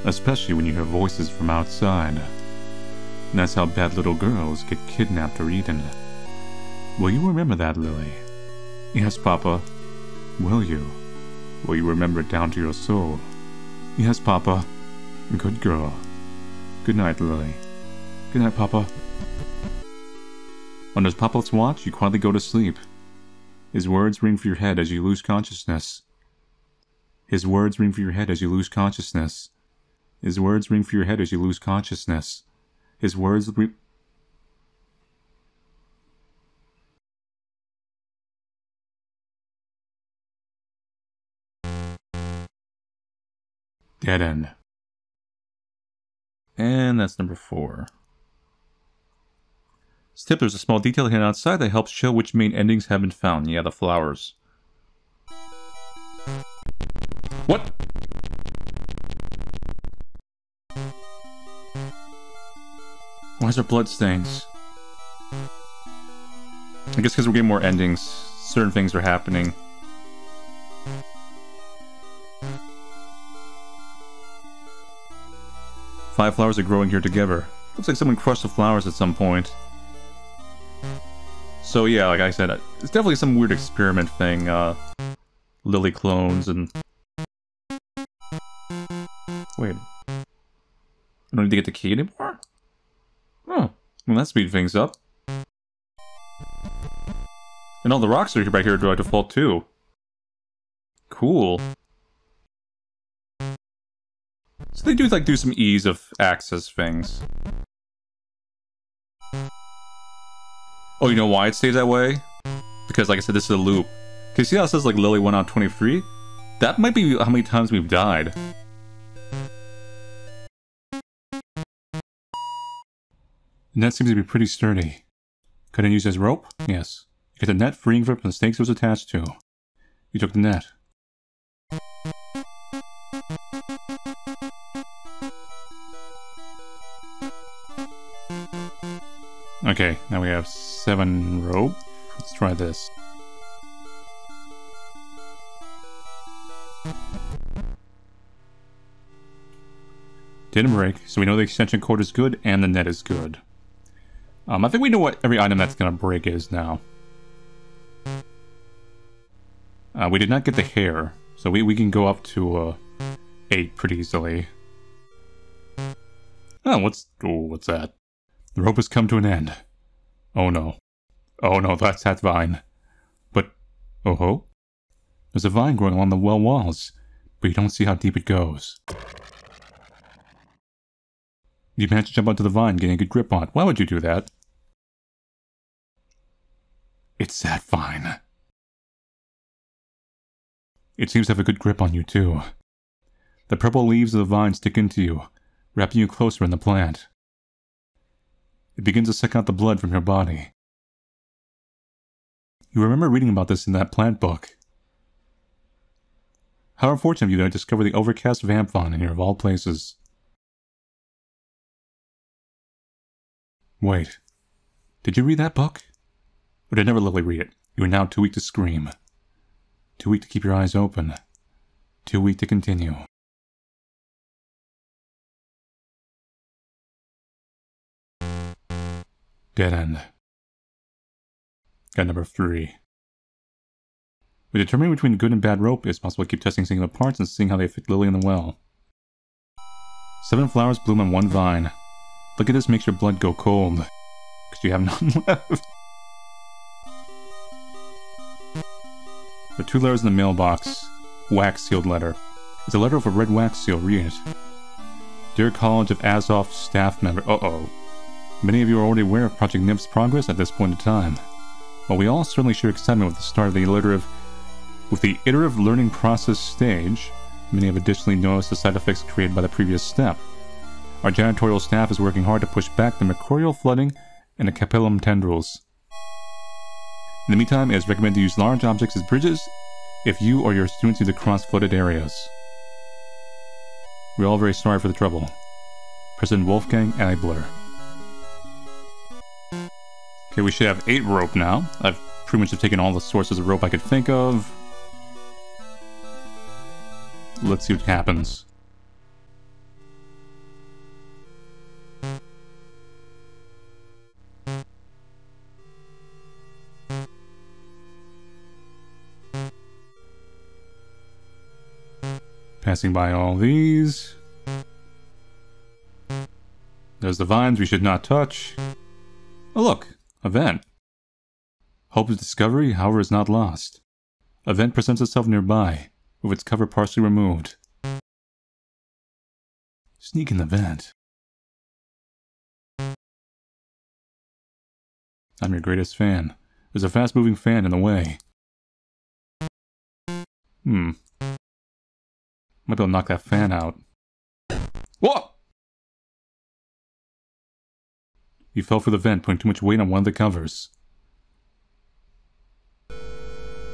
Especially when you hear voices from outside. And that's how bad little girls get kidnapped or eaten. Will you remember that, Lily? Yes, Papa. Will you? Will you remember it down to your soul? Yes, Papa. Good girl. Good night, Lily. Good night, Papa. Under Papa's watch, you quietly go to sleep. His words ring through your head as you lose consciousness. His words ring through your head as you lose consciousness. His words ring through your head as you lose consciousness. His words ring... Dead end. And that's number 4. Tip, there's a small detail hidden outside that helps show which main endings have been found. Yeah, the flowers. What? Why is there blood stains? I guess because we're getting more endings. Certain things are happening. Five flowers are growing here together. Looks like someone crushed the flowers at some point. So yeah, like I said, it's definitely some weird experiment thing. Lily clones and... Wait. I don't need to get the key anymore? Oh, well that speeds things up. And all the rocks are here by here by default too. Cool. So they do like do some ease of access things. Oh, you know why it stays that way? Because like I said, this is a loop. Can you see how it says like Lily went on 23? That might be how many times we've died. The net seems to be pretty sturdy. Could I use as rope? Yes. You get the net, freeing grip, and the stakes it was attached to. You took the net. Okay, now we have 7 rope. Let's try this. Didn't break, so we know the extension cord is good and the net is good. I think we know what every item that's gonna break is now. We did not get the hair, so we can go up to 8 pretty easily. Oh, what's that? The rope has come to an end. Oh no. Oh no, that's that vine. But, oh ho. There's a vine growing along the well walls, but you don't see how deep it goes. You managed to jump onto the vine, getting a good grip on it. Why would you do that? It's that vine. It seems to have a good grip on you, too. The purple leaves of the vine stick into you, wrapping you closer in the plant. It begins to suck out the blood from your body. You remember reading about this in that plant book. How unfortunate of you to discover the overcast vamp vine in here of all places. Wait, did you read that book? Or did I never let you read it? You are now too weak to scream. Too weak to keep your eyes open. Too weak to continue. Dead end. Got number 3. We determine between good and bad rope, it's possible to keep testing singular parts and seeing how they affect Lily in the well. 7 flowers bloom on 1 vine. Look at this makes your blood go cold. Because you have none left. There are 2 letters in the mailbox. Wax sealed letter. It's a letter with a red wax seal. Read it. Dear College of Azov staff member. Uh-oh. Many of you are already aware of Project Nymph's progress at this point in time. While we all certainly share excitement with the start of the iterative learning process stage, many have additionally noticed the side effects created by the previous step. Our janitorial staff is working hard to push back the mercurial flooding and the capillum tendrils. In the meantime, it is recommended to use large objects as bridges if you or your students need to cross flooded areas. We're all very sorry for the trouble. President Wolfgang Eibler. Okay, we should have 8 rope now. I've pretty much have taken all the sources of rope I could think of. Let's see what happens. Passing by all these. There's the vines we should not touch. Oh look, a vent. Hope of discovery, however, is not lost. A vent presents itself nearby, with its cover partially removed. Sneak in the vent. I'm your greatest fan. There's a fast-moving fan in the way. Might be able to knock that fan out. Whoa! You fell for the vent, putting too much weight on one of the covers.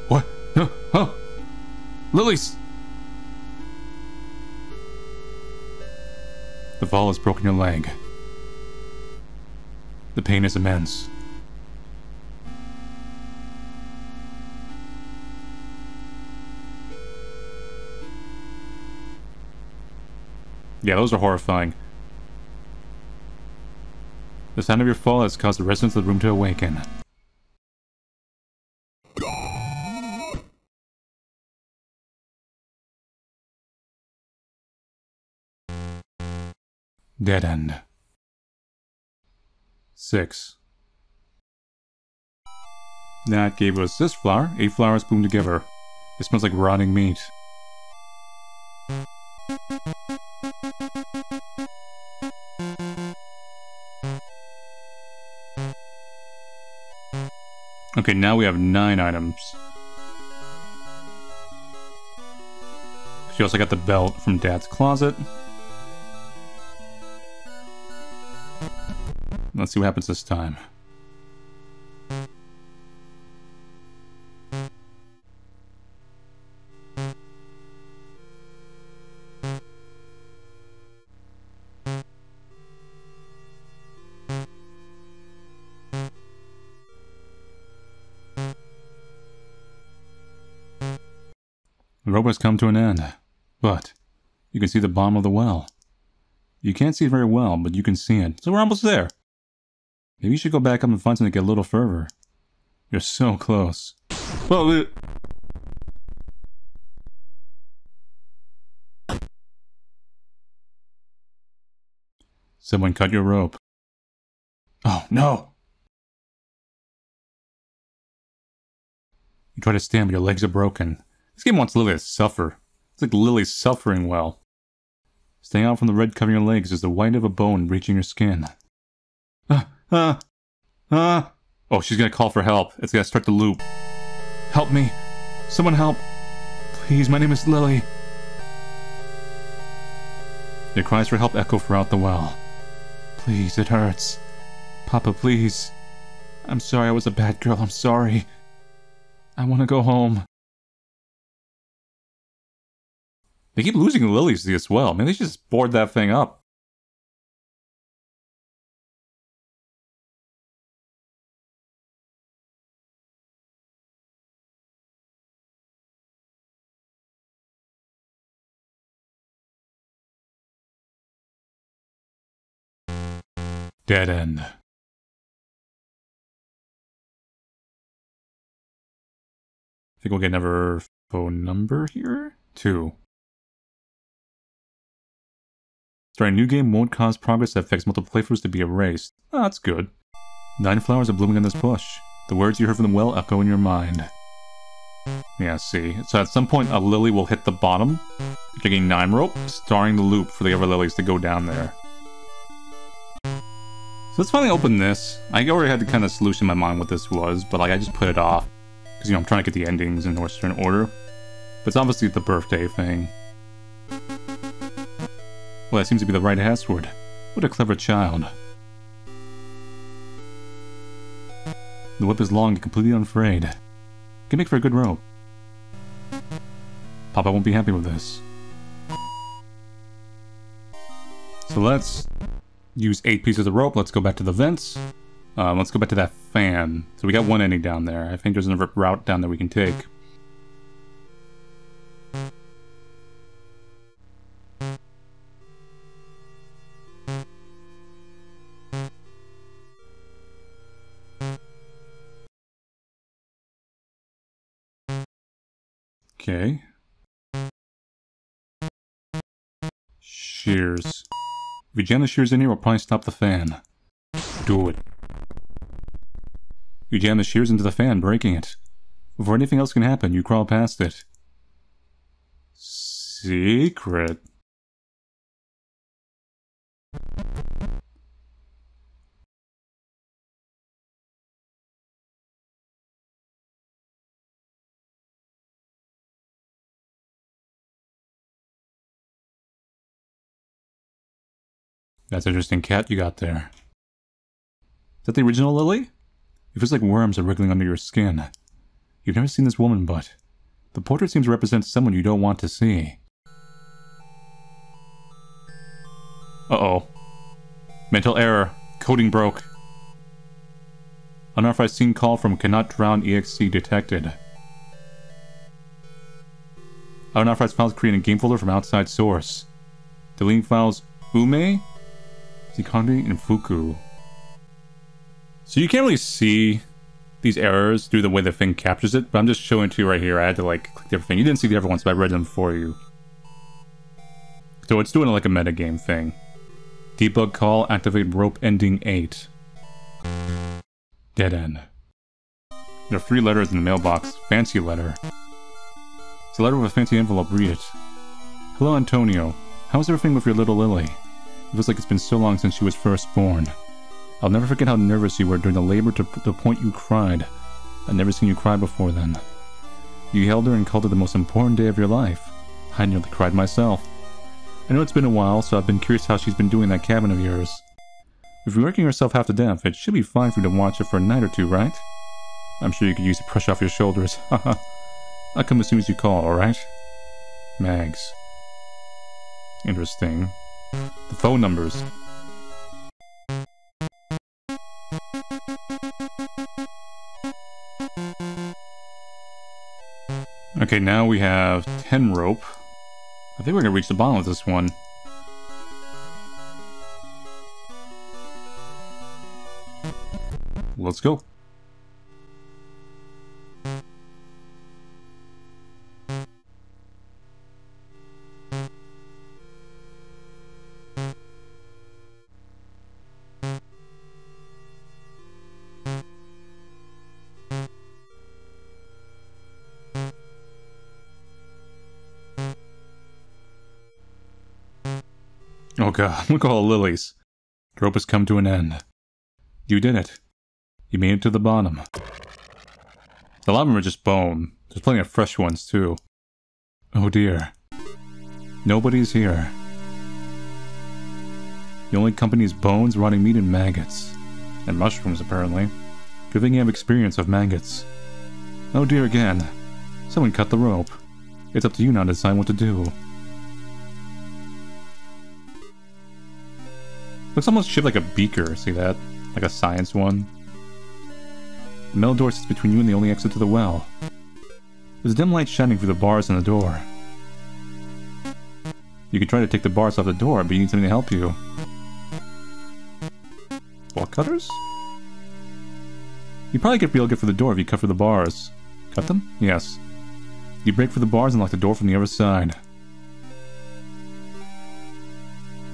What? No! Oh! Lilies! The fall has broken your leg. The pain is immense. Yeah, those are horrifying. The sound of your fall has caused the residents of the room to awaken. Dead end. 6. That gave us this flower. 8 flowers bloomed together. It smells like rotting meat. Okay, now we have 9 items. She also got the belt from Dad's closet. Let's see what happens this time. The rope has come to an end, but you can see the bottom of the well. You can't see it very well, but you can see it. So we're almost there. Maybe you should go back up and find something to get a little further. You're so close. Whoa! Someone cut your rope. Oh, no! You try to stand, but your legs are broken. This game wants Lily to suffer. It's like Lily's suffering well. Staying out from the red covering your legs is the white of a bone reaching your skin. Oh, she's gonna call for help. It's gonna start the loop. Help me! Someone help! Please, my name is Lily. Your cries for help echo throughout the well. Please, it hurts. Papa, please. I'm sorry I was a bad girl, I'm sorry. I want to go home. They keep losing lilies as well. Maybe they should just board that thing up. Dead end. I think we'll get another phone number here. 2. Starting a new game won't cause progress that affects multiple playthroughs to be erased. Oh, that's good. 9 flowers are blooming on this bush. The words you heard from the well echo in your mind. Yeah, see. So at some point, a lily will hit the bottom, taking 9 rope, starting the loop for the other lilies to go down there. So let's finally open this. I already had the kind of solution in my mind what this was, but like I just put it off. Because, you know, I'm trying to get the endings in Western order. But it's obviously the birthday thing. Well, that seems to be the right password. What a clever child. The whip is long and completely unfrayed. Can make for a good rope. Papa won't be happy with this. So let's use 8 pieces of rope. Let's go back to the vents. Let's go back to that fan. So we got 1 ending down there. I think there's another route down there we can take. Okay. Shears. If you jam the shears in here, we'll probably stop the fan. Do it. You jam the shears into the fan, breaking it. Before anything else can happen, you crawl past it. Secret. That's an interesting cat you got there. Is that the original Lily? It feels like worms are wriggling under your skin. You've never seen this woman, but the portrait seems to represent someone you don't want to see. Uh-oh. Mental error. Coding broke. Unauthorized scene call from cannot drown exe detected. Unauthorized files created in game folder from outside source. Deleting files Ume, Zikandi, and Fuku. So you can't really see these errors through the way the thing captures it, but I'm just showing it to you right here. I had to like click everything. You didn't see the other ones, but I read them for you. So it's doing like a metagame thing. Debug call, activate rope ending 8. Dead end. There are 3 letters in the mailbox. Fancy letter. It's a letter with a fancy envelope. Read it. Hello, Antonio. How's everything with your little Lily? It feels like it's been so long since she was first born. I'll never forget how nervous you were during the labor to the point you cried. I'd never seen you cry before then. You held her and called it the most important day of your life. I nearly cried myself. I know it's been a while, so I've been curious how she's been doing in that cabin of yours. If you're working yourself half to death, it should be fine for you to watch her for a night or 2, right? I'm sure you could use a brush off your shoulders. Haha. I'll come as soon as you call, alright? Mags. Interesting. The phone numbers. Okay, now we have 10 rope. I think we're gonna reach the bottom of this one. let's go. Oh god, look at all the lilies. Your rope has come to an end. You did it. You made it to the bottom. A lot of them are just bone. There's plenty of fresh ones, too. Oh dear. Nobody's here. The only company is bones, rotting meat, and maggots. And mushrooms, apparently. Good thing you have experience of maggots. Oh dear again. Someone cut the rope. It's up to you now to decide what to do. Looks almost shaped like a beaker, see that? Like a science one. The metal door sits between you and the only exit to the well. There's a dim light shining through the bars on the door. You could try to take the bars off the door, but you need something to help you. Wall cutters? You'd probably get real good for the door if you cut for the bars. Cut them? Yes. You break for the bars and lock the door from the other side.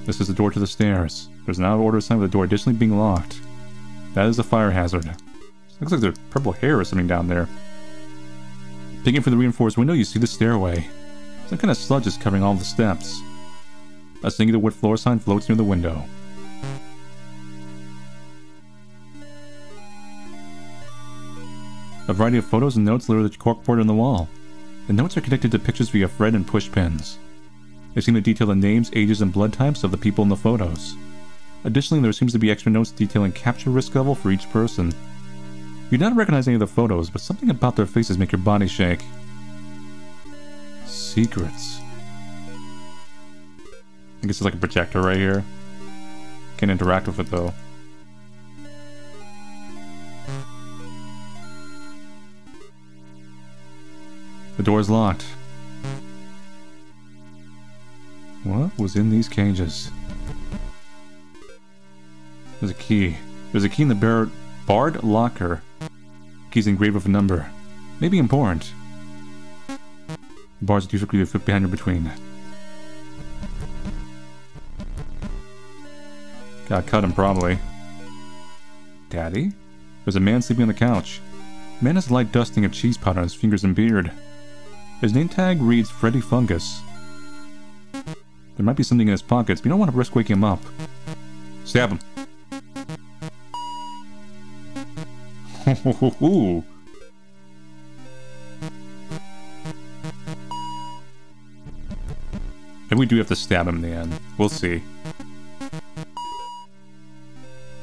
This is the door to the stairs. There's an out-of-order sign with the door additionally being locked. That is a fire hazard. Looks like there's purple hair or something down there. Peeking through the reinforced window, you see the stairway. Some kind of sludge is covering all the steps. A singular wood floor sign floats near the window. A variety of photos and notes litter the corkboard on the wall. The notes are connected to pictures via thread and push pins. They seem to detail the names, ages, and blood types of the people in the photos. Additionally, there seems to be extra notes detailing capture risk level for each person. You do not recognize any of the photos, but something about their faces make your body shake. Secrets. I guess it's like a projector right here. Can't interact with it though. The door is locked. What was in these cages? There's a key. There's a key in the barred locker. The key's engraved with a number. Maybe important. The bars do quickly fit behind or between. Gotta cut him, probably. Daddy? There's a man sleeping on the couch. The man has light dusting of cheese powder on his fingers and beard. His name tag reads Freddy Fungus. There might be something in his pockets, but you don't want to risk waking him up. Stab him. Maybe we do have to stab him in the end. We'll see.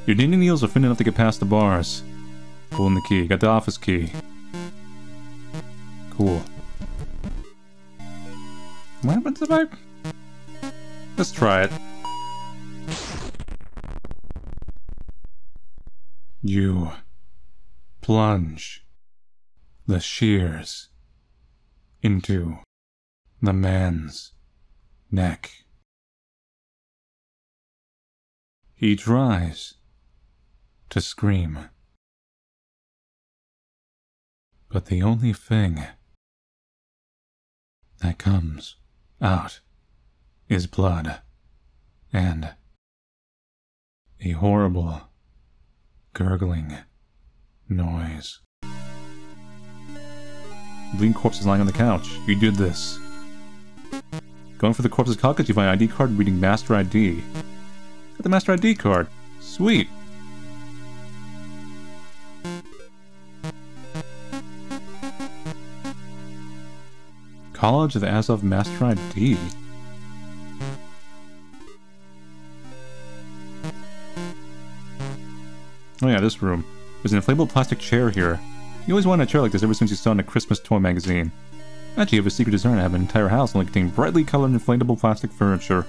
Your knitting needles are thin enough to get past the bars. Pull in the key. Got the office key. Cool. What happens if I... Let's try it. You plunge the shears into the man's neck. He tries to scream, but the only thing that comes out is blood and a horrible gurgling noise. Bleeding corpse is lying on the couch. You did this. Going for the corpse's pockets, you find an ID card reading Master ID. Got the Master ID card. Sweet. College of Azov Master ID. Oh yeah, this room. There's an inflatable plastic chair here. You always wanted a chair like this ever since you saw it in a Christmas toy magazine. Actually, you have a secret desire to have an entire house only containing brightly colored inflatable plastic furniture.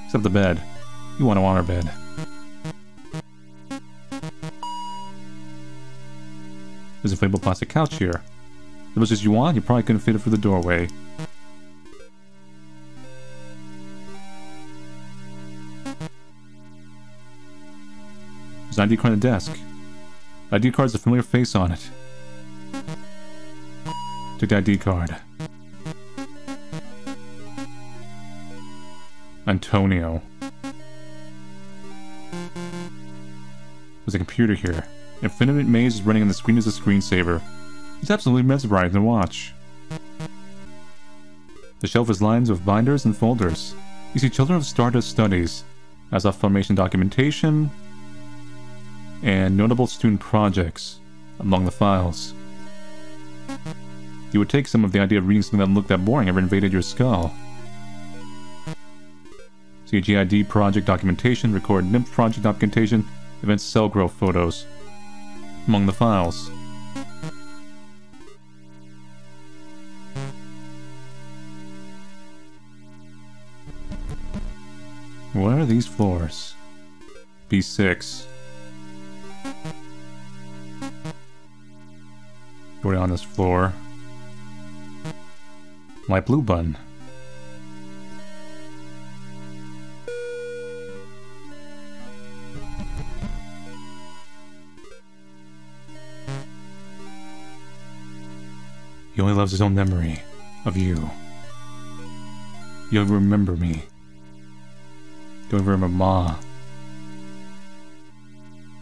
Except the bed. You want to want our bed. There's an inflatable plastic couch here. If it was just you want, you probably couldn't fit it through the doorway. There's an ID card on the desk. ID card has a familiar face on it. Took the ID card. Antonio. There's a computer here. Infinite Maze is running on the screen as a screensaver. It's absolutely mesmerizing to watch. The shelf is lined with binders and folders. You see Children of Stardust Studies, as of Formation documentation, and notable student projects among the files. You would take some of the idea of reading something that looked that boring ever invaded your skull. See GID project documentation, record NIMP project documentation, event cell growth photos among the files. What are these floors? B6. Going on this floor. Light blue button. He only loves his own memory of you. You'll remember me. You'll remember Ma.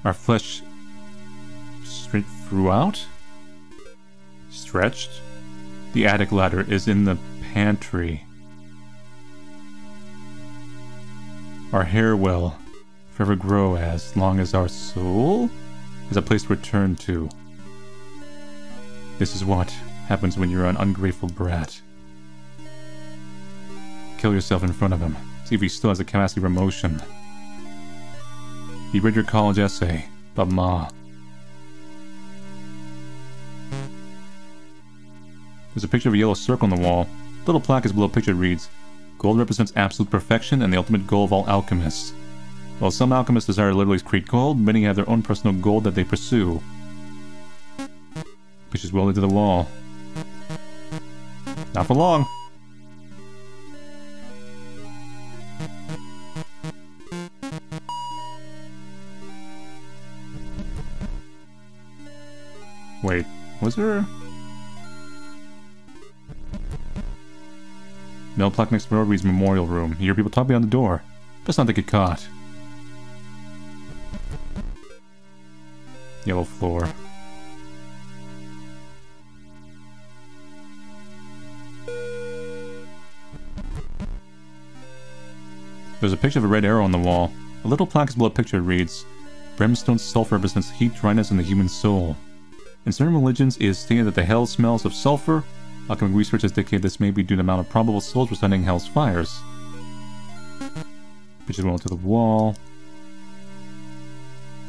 Our flesh straight throughout? Stretched? The attic ladder is in the pantry. Our hair will forever grow as long as our soul has a place to return to. This is what happens when you're an ungrateful brat. Kill yourself in front of him. See if he still has the capacity for emotion. He read your college essay about Ma. There's a picture of a yellow circle on the wall. The little plaque is below the picture. It reads, "Gold represents absolute perfection and the ultimate goal of all alchemists. While some alchemists desire to literally create gold, many have their own personal goal that they pursue." Picture's welded to the wall. Not for long. Wait, was there... Mail plaque next door reads Memorial Room. You hear people talk behind the door. Best not to get caught. Yellow floor. There's a picture of a red arrow on the wall. A little plaque is below a picture. It reads, "Brimstone sulfur represents heat, dryness, and the human soul. In certain religions, it is stated that the hell smells of sulfur. Alchemic research has indicated this may be due to the amount of probable souls residing in hell's fires." Picture went to the wall.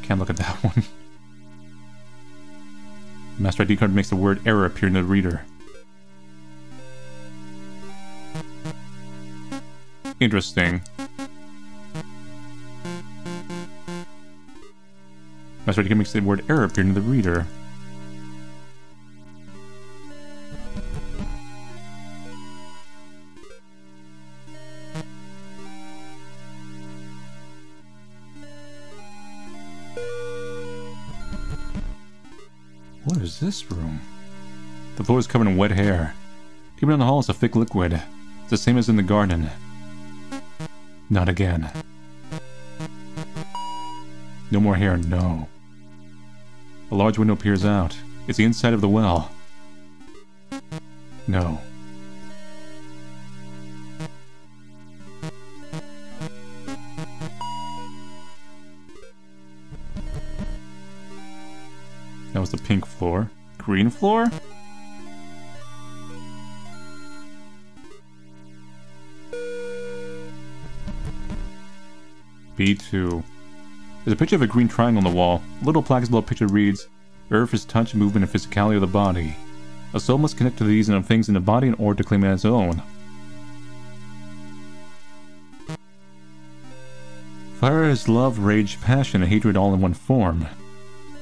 Can't look at that one. The Master ID card makes the word error appear in the reader. Interesting. Master ID card makes the word error appear in the reader. What is this room? The floor is covered in wet hair. Deep down the hall is a thick liquid. It's the same as in the garden. Not again. No more hair, no. A large window peers out. It's the inside of the well. No. That was the pink floor. Green floor? B2. There's a picture of a green triangle on the wall. A little plaque below the picture reads, "Earth is touch, movement, and physicality of the body. A soul must connect to these and things in the body in order to claim it as its own." Fire is love, rage, passion, and hatred all in one form.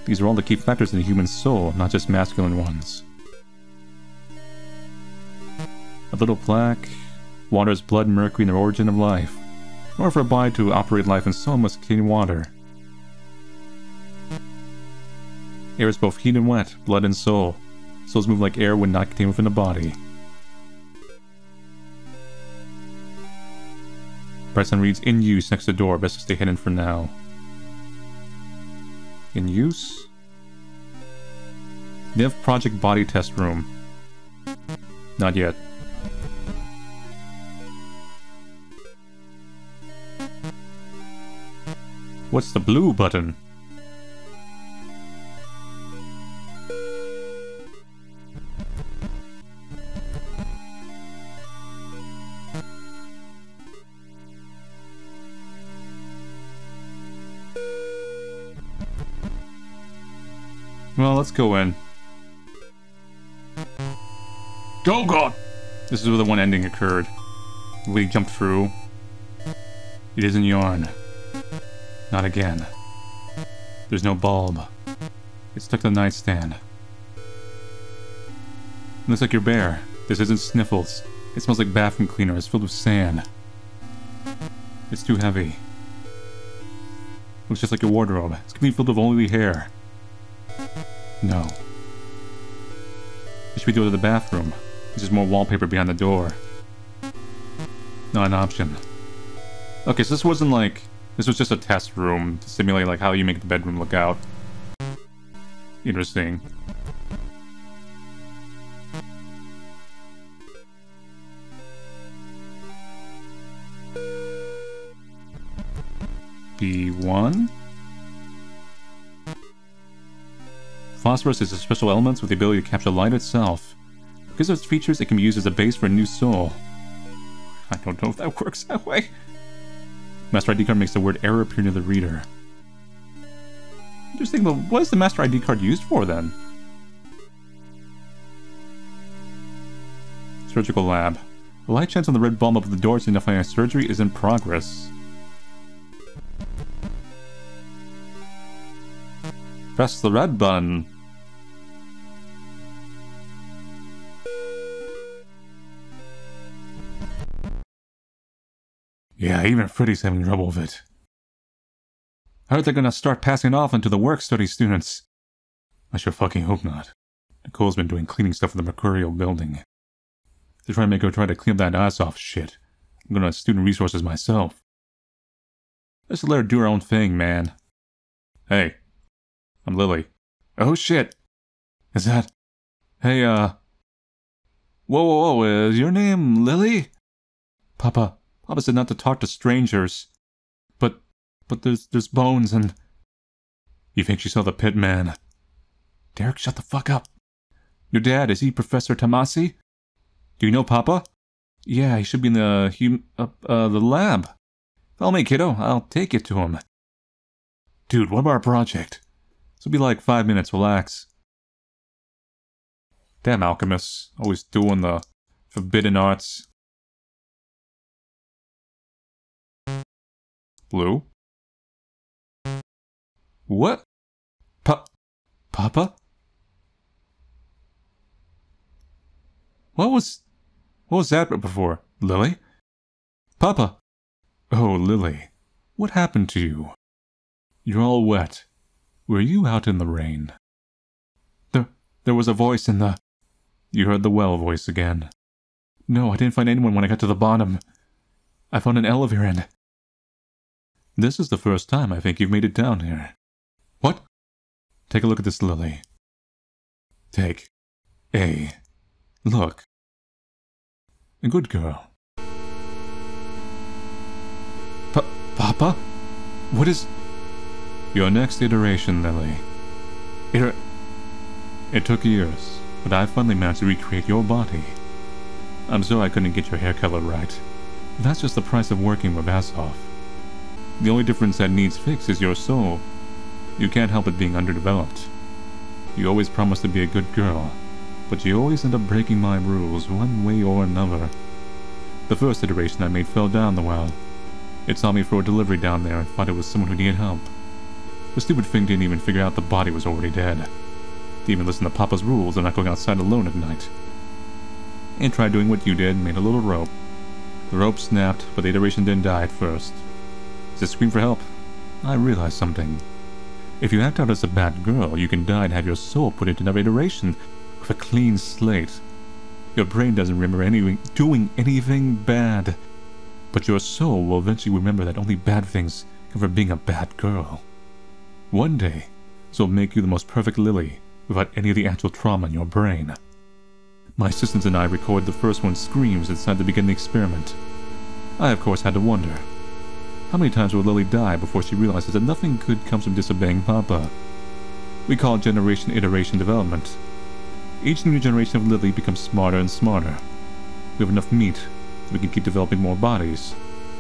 These are all the key factors in the human soul, not just masculine ones. A little plaque. Water is blood, mercury, and the origin of life. In order for a body to operate life and soul must contain water. Air is both heat and wet, blood and soul. Souls move like air when not contained within the body. Bryson reads, in use next to the door, best to stay hidden for now. In use? Nav Project Body Test Room. Not yet. What's the blue button? Well, let's go in. Oh god! This is where the one ending occurred. We jumped through. It isn't yarn. Not again. There's no bulb. It's stuck to the nightstand. Looks like you're bare. This isn't Sniffles. It smells like bathroom cleaner. It's filled with sand. It's too heavy. Looks just like your wardrobe. It's completely filled with oily hair. No. This should be the door to the bathroom. There's just more wallpaper behind the door. Not an option. Okay, so this wasn't like... This was just a test room to simulate like how you make the bedroom look out. Interesting. B1? Phosphorus is a special element with the ability to capture light itself. Because of its features, it can be used as a base for a new soul. I don't know if that works that way. Master ID card makes the word error appear near the reader. Interesting, but what is the Master ID card used for then? Surgical lab. A light chance on the red bulb above the door signifying a surgery is in progress. Press the red button. Yeah, even Freddy's having trouble with it. I heard they're gonna start passing off onto the work-study students. I sure fucking hope not. Nicole's been doing cleaning stuff in the Mercurial building. They're trying to make her try to clean up that ass off shit. I'm gonna student resources myself. Let's let her do her own thing, man. Hey. I'm Lily. Oh shit! Is that... Hey, Whoa, whoa, whoa, is your name Lily? Papa said not to talk to strangers. But there's bones and... You think she saw the pit man? Derek, shut the fuck up. Your dad, is he Professor Tomasi? Do you know Papa? Yeah, he should be in the lab. Follow me, kiddo. I'll take you to him. Dude, what about our project? This will be like 5 minutes, relax. Damn alchemists, always doing the forbidden arts. Blue? What? Papa? What was that before? Lily? Papa! Oh, Lily. What happened to you? You're all wet. Were you out in the rain? There was a voice in the... You heard the well voice again. No, I didn't find anyone when I got to the bottom. I found an elevator and... This is the first time I think you've made it down here. What? Take a look at this, Lily. Take a look. A good girl. Papa? What is... Your next iteration, Lily. It took years, but I finally managed to recreate your body. I'm sorry I couldn't get your hair color right. That's just the price of working with Assoff. The only difference that needs fixed is your soul. You can't help it being underdeveloped. You always promised to be a good girl, but you always end up breaking my rules one way or another. The first iteration I made fell down the well. It saw me throw a delivery down there and thought it was someone who needed help. The stupid thing didn't even figure out the body was already dead. Didn't even listen to Papa's rules of not going outside alone at night. And tried doing what you did and made a little rope. The rope snapped, but the iteration didn't die at first. As I screamed for help, I realized something. If you act out as a bad girl, you can die and have your soul put into another iteration with a clean slate. Your brain doesn't remember doing anything bad, but your soul will eventually remember that only bad things come from being a bad girl. One day, this will make you the most perfect Lily without any of the actual trauma in your brain. My assistants and I recorded the first one's screams and decided to begin the experiment. I, of course, had to wonder, how many times will Lily die before she realizes that nothing good comes from disobeying Papa? We call it generation iteration development. Each new generation of Lily becomes smarter and smarter. We have enough meat, so we can keep developing more bodies.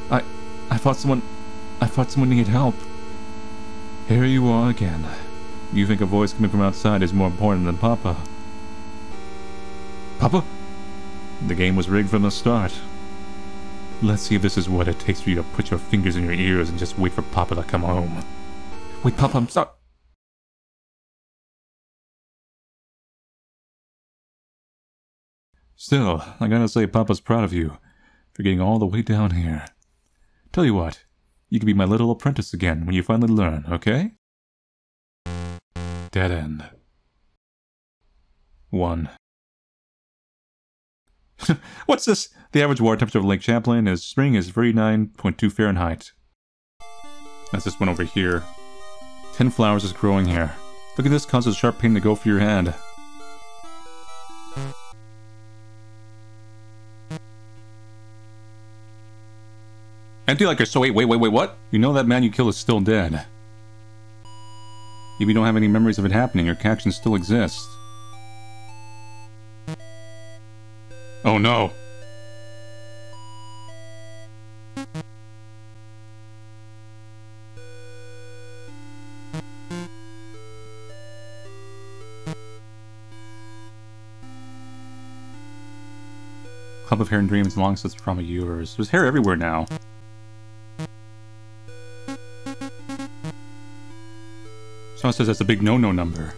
I thought someone needed help. Here you are again. You think a voice coming from outside is more important than Papa? Papa? The game was rigged from the start. Let's see if this is what it takes for you to put your fingers in your ears and just wait for Papa to come home. Wait, Papa, I'm sorry. Still, I gotta say Papa's proud of you for getting all the way down here. Tell you what, you can be my little apprentice again when you finally learn, okay? Dead end. 1. What's this? The average water temperature of Lake Champlain is spring is 39.2 Fahrenheit. That's this one over here. 10 flowers is growing here. Look at this, causes a sharp pain to go for your hand. Empty like so wait, what? You know that man you killed is still dead. If you don't have any memories of it happening, your captions still exist. Oh no! Club of Hair and Dreams long since from yours. There's hair everywhere now. Someone says that's a big no-no number.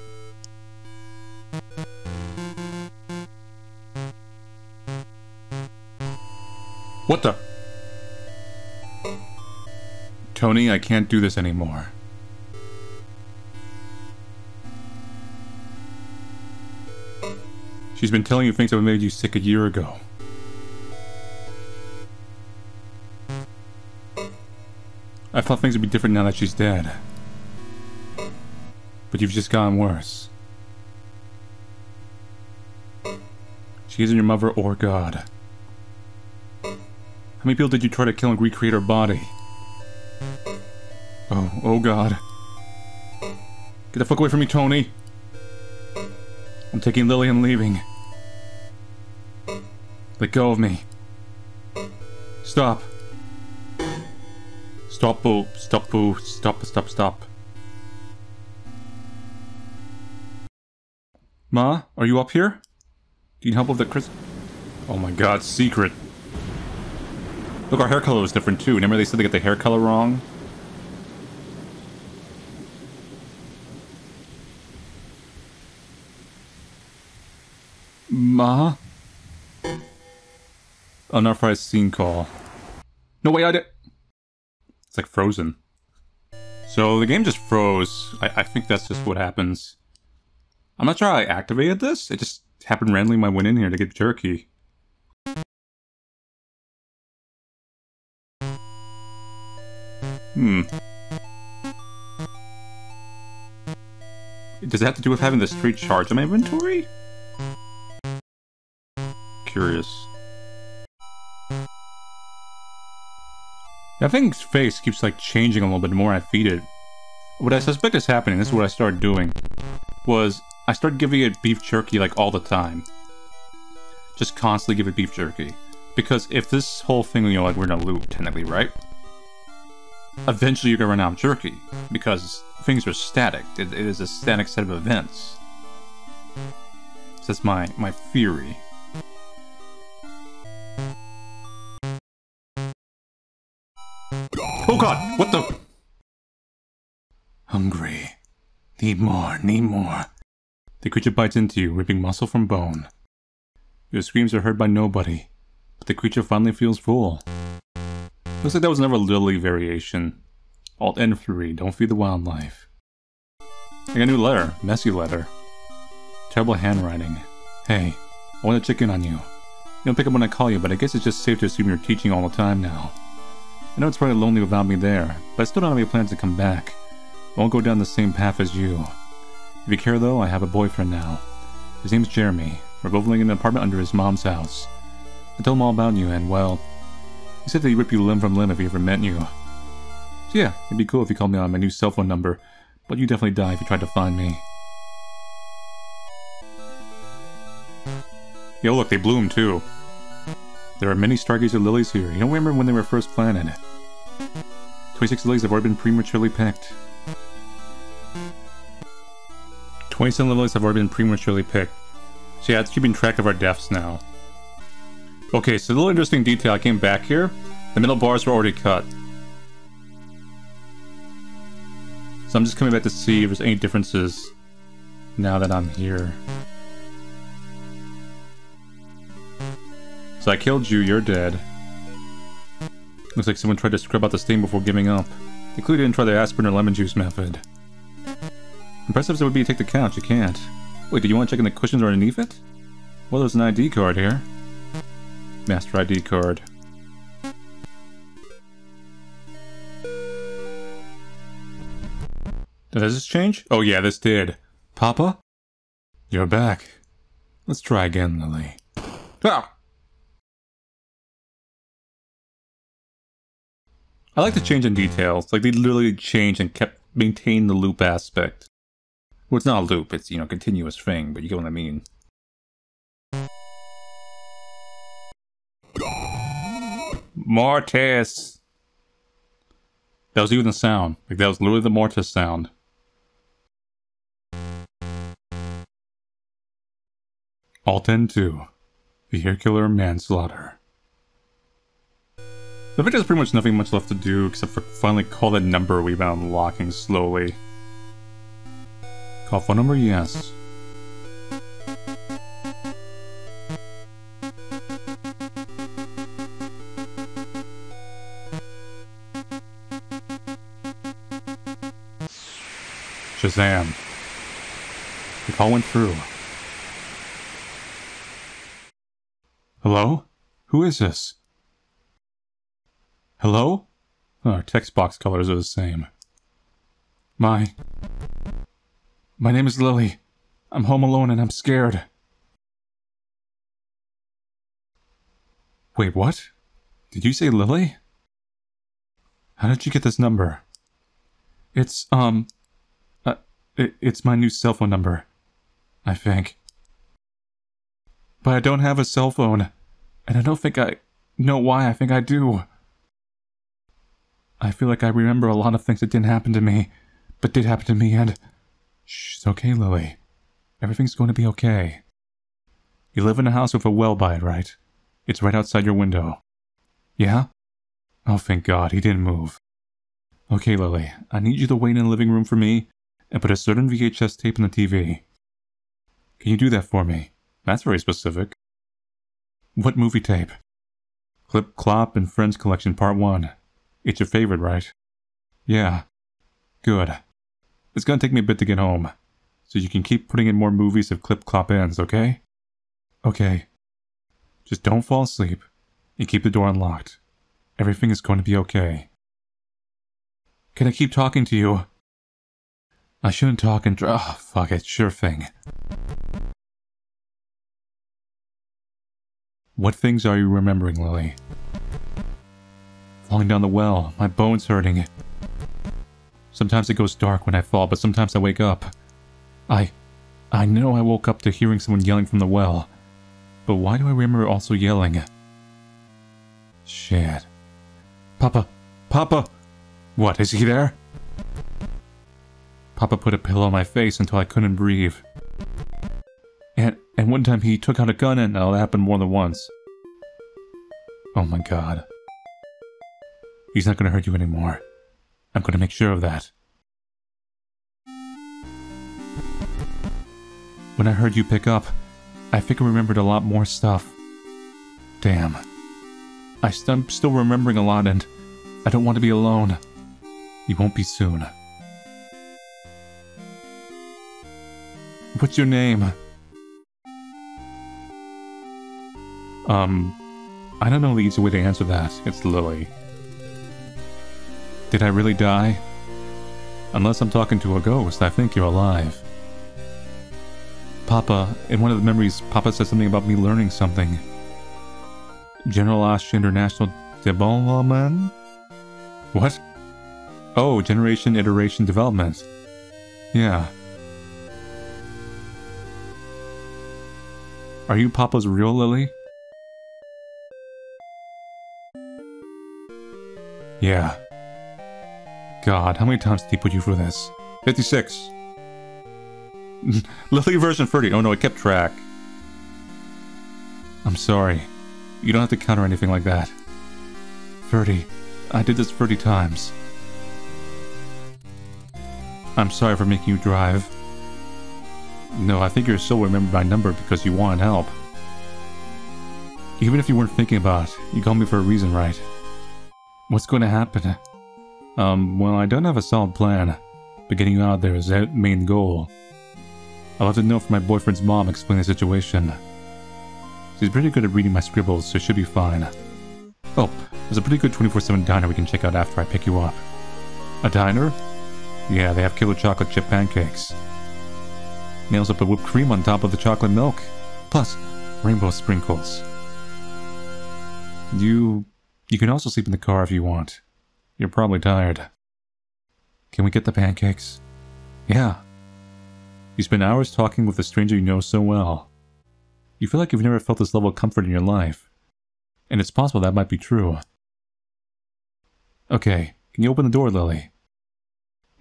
What the? Tony, I can't do this anymore. She's been telling you things that made you sick a year ago. I thought things would be different now that she's dead. But you've just gotten worse. She isn't your mother or God. How many people did you try to kill and recreate her body? Oh God. Get the fuck away from me, Tony. I'm taking Lily and leaving. Let go of me. Stop. Stop, boo. Stop, boo. Stop. Ma, are you up here? Do you need help with the Chris? Oh my God, secret. Look, our hair color was different too. Remember they said they got the hair color wrong? Ma? Unauthorized scene call. No, wait, I did. It's like frozen. So the game just froze. I think that's just what happens. I'm not sure how I activated this. It just happened randomly when I went in here to get jerky. Does it have to do with having the straight charge in my inventory? Curious. That thing's face keeps like changing a little bit the more I feed it. What I suspect is happening, this is what I started doing, was I started giving it beef jerky like all the time. Just constantly give it beef jerky. Because if this whole thing, you know, like we're in a loop technically, right? Eventually you're gonna run out of jerky. Because things are static. It is a static set of events. So that's my theory. Oh God! What the? Hungry. Need more. The creature bites into you, ripping muscle from bone. Your screams are heard by nobody, but the creature finally feels full. Looks like that was another Lily variation. Alt N3, don't feed the wildlife. I got a new letter. Messy letter. Terrible handwriting. Hey, I want to check in on you. You don't pick up when I call you, but I guess it's just safe to assume you're teaching all the time now. I know it's probably lonely without me there, but I still don't have any plans to come back. I won't go down the same path as you. If you care though, I have a boyfriend now. His name's Jeremy. We're both living in an apartment under his mom's house. I told him all about you, and well, he said that he'd rip you limb from limb if he ever met you. So yeah, it'd be cool if you called me on my new cell phone number, but you'd definitely die if you tried to find me. Yo, look, they bloom too. There are many stargazer lilies here. You don't remember when they were first planted. 26 lilies have already been prematurely picked. 27 lilies have already been prematurely picked. So yeah, it's keeping track of our deaths now. Okay, so a little interesting detail. I came back here. The middle bars were already cut. So I'm just coming back to see if there's any differences now that I'm here. So I killed you, you're dead. Looks like someone tried to scrub out the stain before giving up. They clearly didn't try the aspirin or lemon juice method. Impressive as it would be to take the couch, you can't. Wait, did you want to check in the cushions or underneath it? Well, there's an ID card here. Master ID card. Does this change? Oh yeah, this did. Papa? You're back. Let's try again, Lily. Ah! I like the change in details. Like, they literally changed and kept maintained the loop aspect. Well, it's not a loop, it's, you know, continuous thing, but you get what I mean. Mortis! That was even the sound. Like, that was literally the Mortis sound. Alt N2. Vehicular manslaughter. I think there's pretty much nothing much left to do except for finally call that number we've been unlocking slowly. Call phone number? Yes. Shazam. The call went through. Hello? Who is this? Hello? Our text box colors are the same. My name is Lily. I'm home alone and I'm scared. Wait, what? Did you say Lily? How did you get this number? It's my new cell phone number, I think. But I don't have a cell phone, and I don't think I know why I think I do. I feel like I remember a lot of things that didn't happen to me, but did happen to me, and... Shh, it's okay, Lily. Everything's going to be okay. You live in a house with a well by it, right? It's right outside your window. Yeah? Oh, thank God, he didn't move. Okay, Lily, I need you to wait in the living room for me, and put a certain VHS tape on the TV. Can you do that for me? That's very specific. What movie tape? Clip Clop and Friends Collection Part 1. It's your favorite, right? Yeah. Good. It's gonna take me a bit to get home, so you can keep putting in more movies if Clip Clop ends, okay? Okay. Just don't fall asleep, and keep the door unlocked. Everything is going to be okay. Can I keep talking to you? I shouldn't talk and oh, fuck it, sure thing. What things are you remembering, Lily? Falling down the well, my bones hurting. Sometimes it goes dark when I fall, but sometimes I wake up. I know I woke up to hearing someone yelling from the well. But why do I remember also yelling? Shit. Papa! Papa! What, is he there? Papa put a pillow on my face until I couldn't breathe. And one time he took out a gun and that happened more than once. Oh my God. He's not gonna hurt you anymore. I'm gonna make sure of that. When I heard you pick up, I think I remembered a lot more stuff. Damn. I'm still remembering a lot and I don't want to be alone. You won't be soon. What's your name? I don't know the easy way to answer that. It's Lily. Did I really die? Unless I'm talking to a ghost, I think you're alive. Papa, in one of the memories, Papa said something about me learning something. General Ash International Development? What? Oh, Generation Iteration Development. Yeah. Are you Papa's real Lily? Yeah. God, how many times did he put you through this? 56. Lily version 30. Oh no, it kept track. I'm sorry. You don't have to count or anything like that. 30. I did this 30 times. I'm sorry for making you drive. No, I think you're still remembered my number because you wanted help. Even if you weren't thinking about it, you called me for a reason, right? What's going to happen? Well, I don't have a solid plan, but getting you out there is the main goal. I'll have to know from my boyfriend's mom explain the situation. She's pretty good at reading my scribbles, so it should be fine. Oh, there's a pretty good 24/7 diner we can check out after I pick you up. A diner? Yeah, they have killer chocolate chip pancakes. Nails up a whipped cream on top of the chocolate milk. Plus, rainbow sprinkles. You can also sleep in the car if you want. You're probably tired. Can we get the pancakes? Yeah. You spend hours talking with a stranger you know so well. You feel like you've never felt this level of comfort in your life. And it's possible that might be true. Okay, can you open the door, Lily?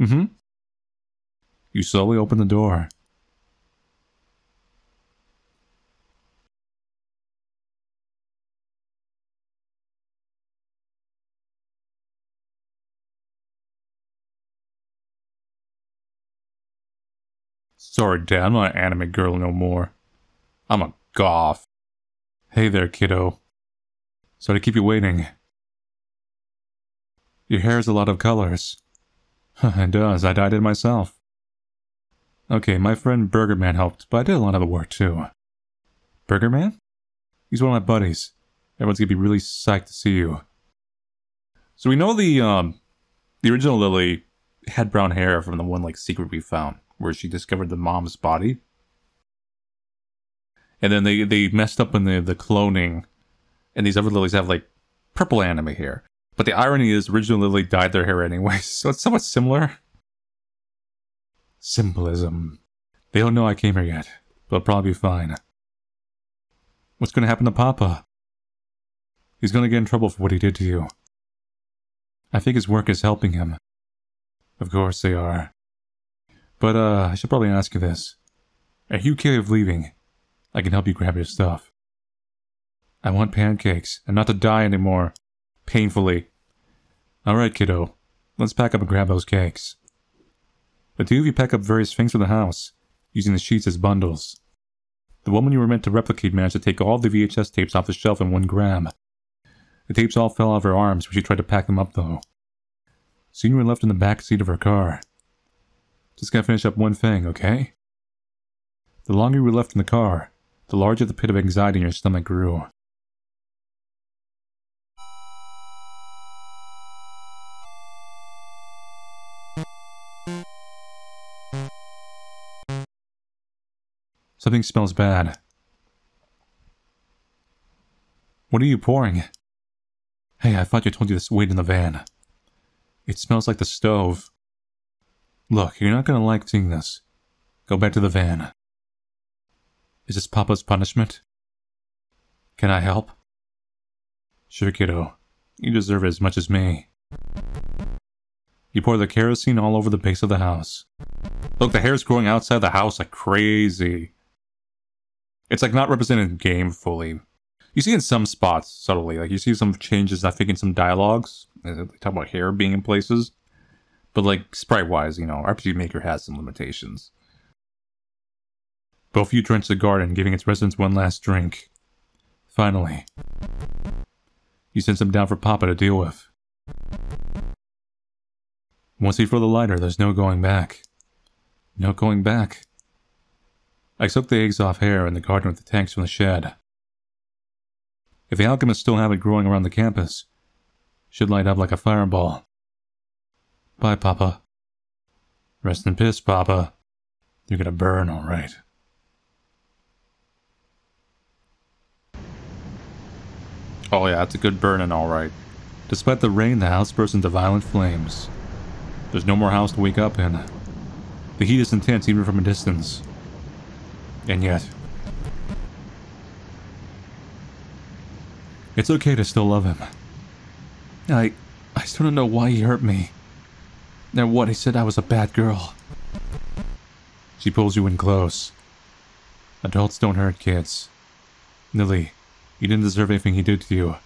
Mm-hmm. You slowly open the door. Sorry, Dad, I'm not an anime girl no more. I'm a goth. Hey there, kiddo. Sorry to keep you waiting. Your hair has a lot of colors. It does, I dyed it myself. Okay, my friend Burger Man helped, but I did a lot of the work too. Burger Man? He's one of my buddies. Everyone's gonna be really psyched to see you. So we know the original Lily had brown hair from the one, like, secret we found, where she discovered the mom's body. And then they messed up in the cloning, and these other Lilies have, like, purple anime hair. But the irony is, original Lily dyed their hair anyway, so it's somewhat similar. Symbolism. They don't know I came here yet, but it'll probably be fine. What's gonna happen to Papa? He's gonna get in trouble for what he did to you. I think his work is helping him. Of course they are. But, I should probably ask you this. Are you okay with leaving? I can help you grab your stuff. I want pancakes, and not to die anymore. Painfully. Alright, kiddo. Let's pack up and grab those cakes. The two of you pack up various things from the house, using the sheets as bundles. The woman you were meant to replicate managed to take all the VHS tapes off the shelf in one grab. The tapes all fell out of her arms when she tried to pack them up, though. Soon you were left in the back seat of her car. Just gotta finish up one thing, okay? The longer you were left in the car, the larger the pit of anxiety in your stomach grew. Something smells bad. What are you pouring? Hey, I thought you told you to wait in the van. It smells like the stove. Look, you're not gonna like seeing this. Go back to the van. Is this Papa's punishment? Can I help? Sure, kiddo. You deserve it as much as me. You pour the kerosene all over the base of the house. Look, the hair's growing outside the house like crazy. It's like not represented in game fully. You see in some spots, subtly, like you see some changes, I think, in some dialogues. They talk about hair being in places. But like, sprite-wise, you know, RPG Maker has some limitations. Both of you drench the garden, giving its residents one last drink. Finally, you send some down for Papa to deal with. Once you throw the lighter, there's no going back. No going back. I soaked the eggs off hair in the garden with the tanks from the shed. If the alchemists still have it growing around the campus, should light up like a fireball. Bye, Papa. Rest in peace, Papa. You're gonna burn, all right. Oh yeah, it's a good burning, all right. Despite the rain, the house bursts into violent flames. There's no more house to wake up in. The heat is intense even from a distance. And yet, it's okay to still love him. I still don't know why he hurt me. And what, he said I was a bad girl. She pulls you in close. Adults don't hurt kids. Lily, you didn't deserve anything he did to you.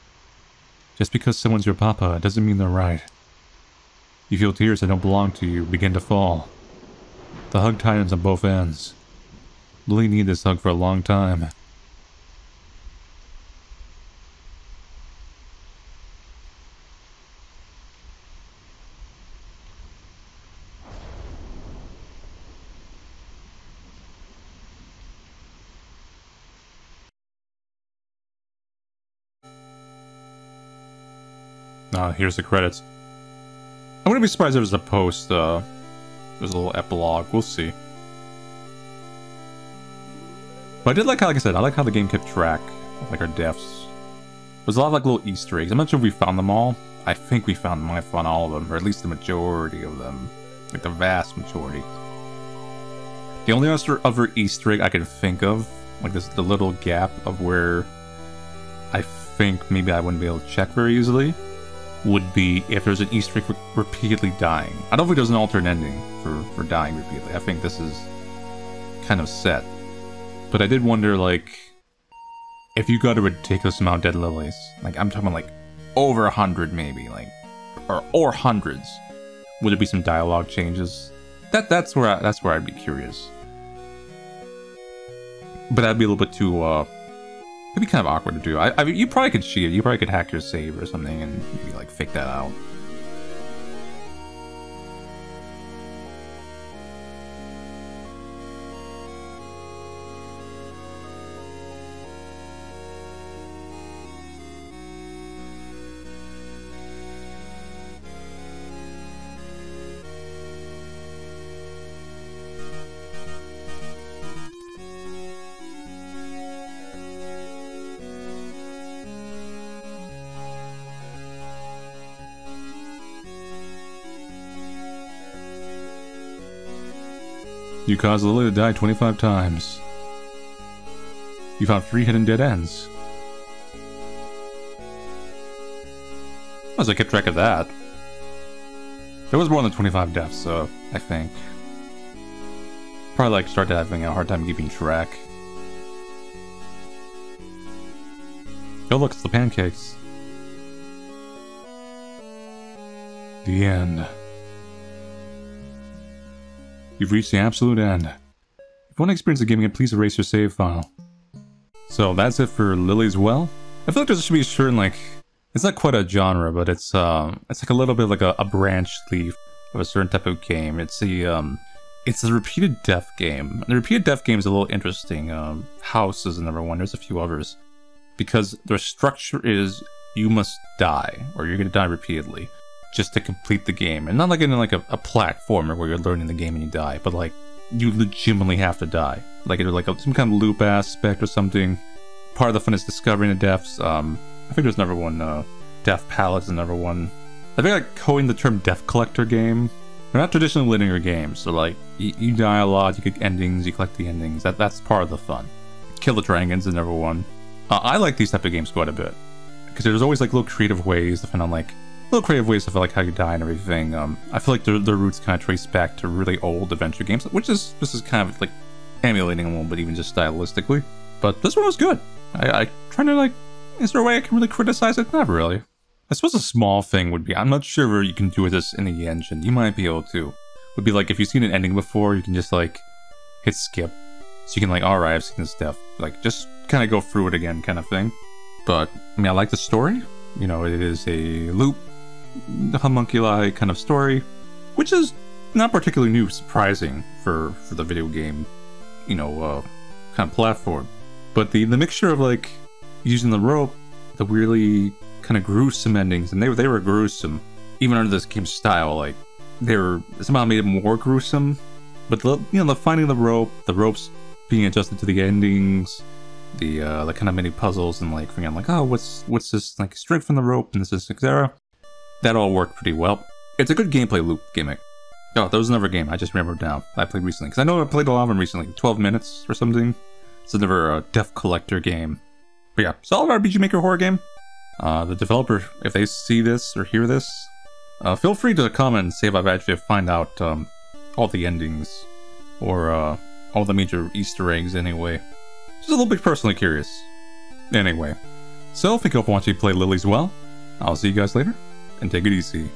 Just because someone's your papa doesn't mean they're right. You feel tears that don't belong to you begin to fall. The hug tightens on both ends. Lily needed this hug for a long time. Here's the credits. I wouldn't be surprised if there's a post, there's a little epilogue, we'll see. But I did like how, like I said, I like how the game kept track of like our deaths. There's a lot of like little Easter eggs. I'm not sure if we found them all. I think we found them. I found all of them, or at least the majority of them. Like the vast majority. The only other Easter egg I can think of, like this, the little gap of where I think maybe I wouldn't be able to check very easily, would be if there's an Easter egg for repeatedly dying. I don't think there's an alternate ending for dying repeatedly. I think this is kind of set. But I did wonder, like, if you got a ridiculous amount of dead lilies, like I'm talking like over 100 maybe, like, or hundreds, would there be some dialogue changes? That's where I'd be curious. But that'd be a little bit too it'd be kind of awkward to do. I mean, you probably could cheat. You probably could hack your save or something and maybe like fake that out. You caused Lily to die 25 times. You found 3 hidden dead ends. As I kept track of that. There was more than 25 deaths, so I think. Probably like started having a hard time keeping track. Oh look, it's the pancakes. The end. You've reached the absolute end. If you want to experience the gaming, please erase your save file. So that's it for Lily's Well. I feel like there should be a certain, like, it's not quite a genre, but it's like a little bit like a branch leaf of a certain type of game. It's a repeated death game. The repeated death game is a little interesting. House is another one. There's a few others. Because their structure is you must die, or you're going to die repeatedly, just to complete the game. And not like in like a platformer where you're learning the game and you die, but like you legitimately have to die. Like it's like some kind of loop aspect or something. Part of the fun is discovering the deaths. I think there's another one, Death Palette is another one. I think like coined the term Death Collector game. They're not traditionally linear games, so like you die a lot, you get endings, you collect the endings. That's part of the fun. Kill the Dragons is another one. I like these type of games quite a bit because there's always like little creative ways to find out like little creative ways of like how you die and everything. I feel like their roots kind of trace back to really old adventure games, which is this is kind of like emulating a little bit, even just stylistically. But this one was good. I trying to like, is there a way I can really criticize it? Not really. I suppose a small thing would be, I'm not sure where you can do this in the engine. You might be able to. Would be like if you've seen an ending before, you can just like hit skip, so you can like, all right, I've seen this stuff. Like just kind of go through it again, kind of thing. But I mean, I like the story. You know, it is a loop, homunculi kind of story, which is not particularly new, surprising for the video game, you know, kind of platform. But the mixture of like using the rope, the weirdly kind of gruesome endings, and they were gruesome, even under this game's style. Like they were somehow made it more gruesome. But the finding the ropes being adjusted to the endings, the kind of mini puzzles, and like figuring out like, oh, what's this like string from the rope, and this is etc. That all worked pretty well. It's a good gameplay loop gimmick. Oh, there was another game I just remembered now I played recently, because I know I played a lot of them recently, 12 minutes or something. It's another Death Collector game. But yeah, solid RPG Maker horror game. The developer, if they see this or hear this, feel free to comment and say if I've actually find out all the endings or all the major Easter eggs anyway. Just a little bit personally curious. Anyway, so thank you all for watching me play Lily's Well. I'll see you guys later, and take it easy.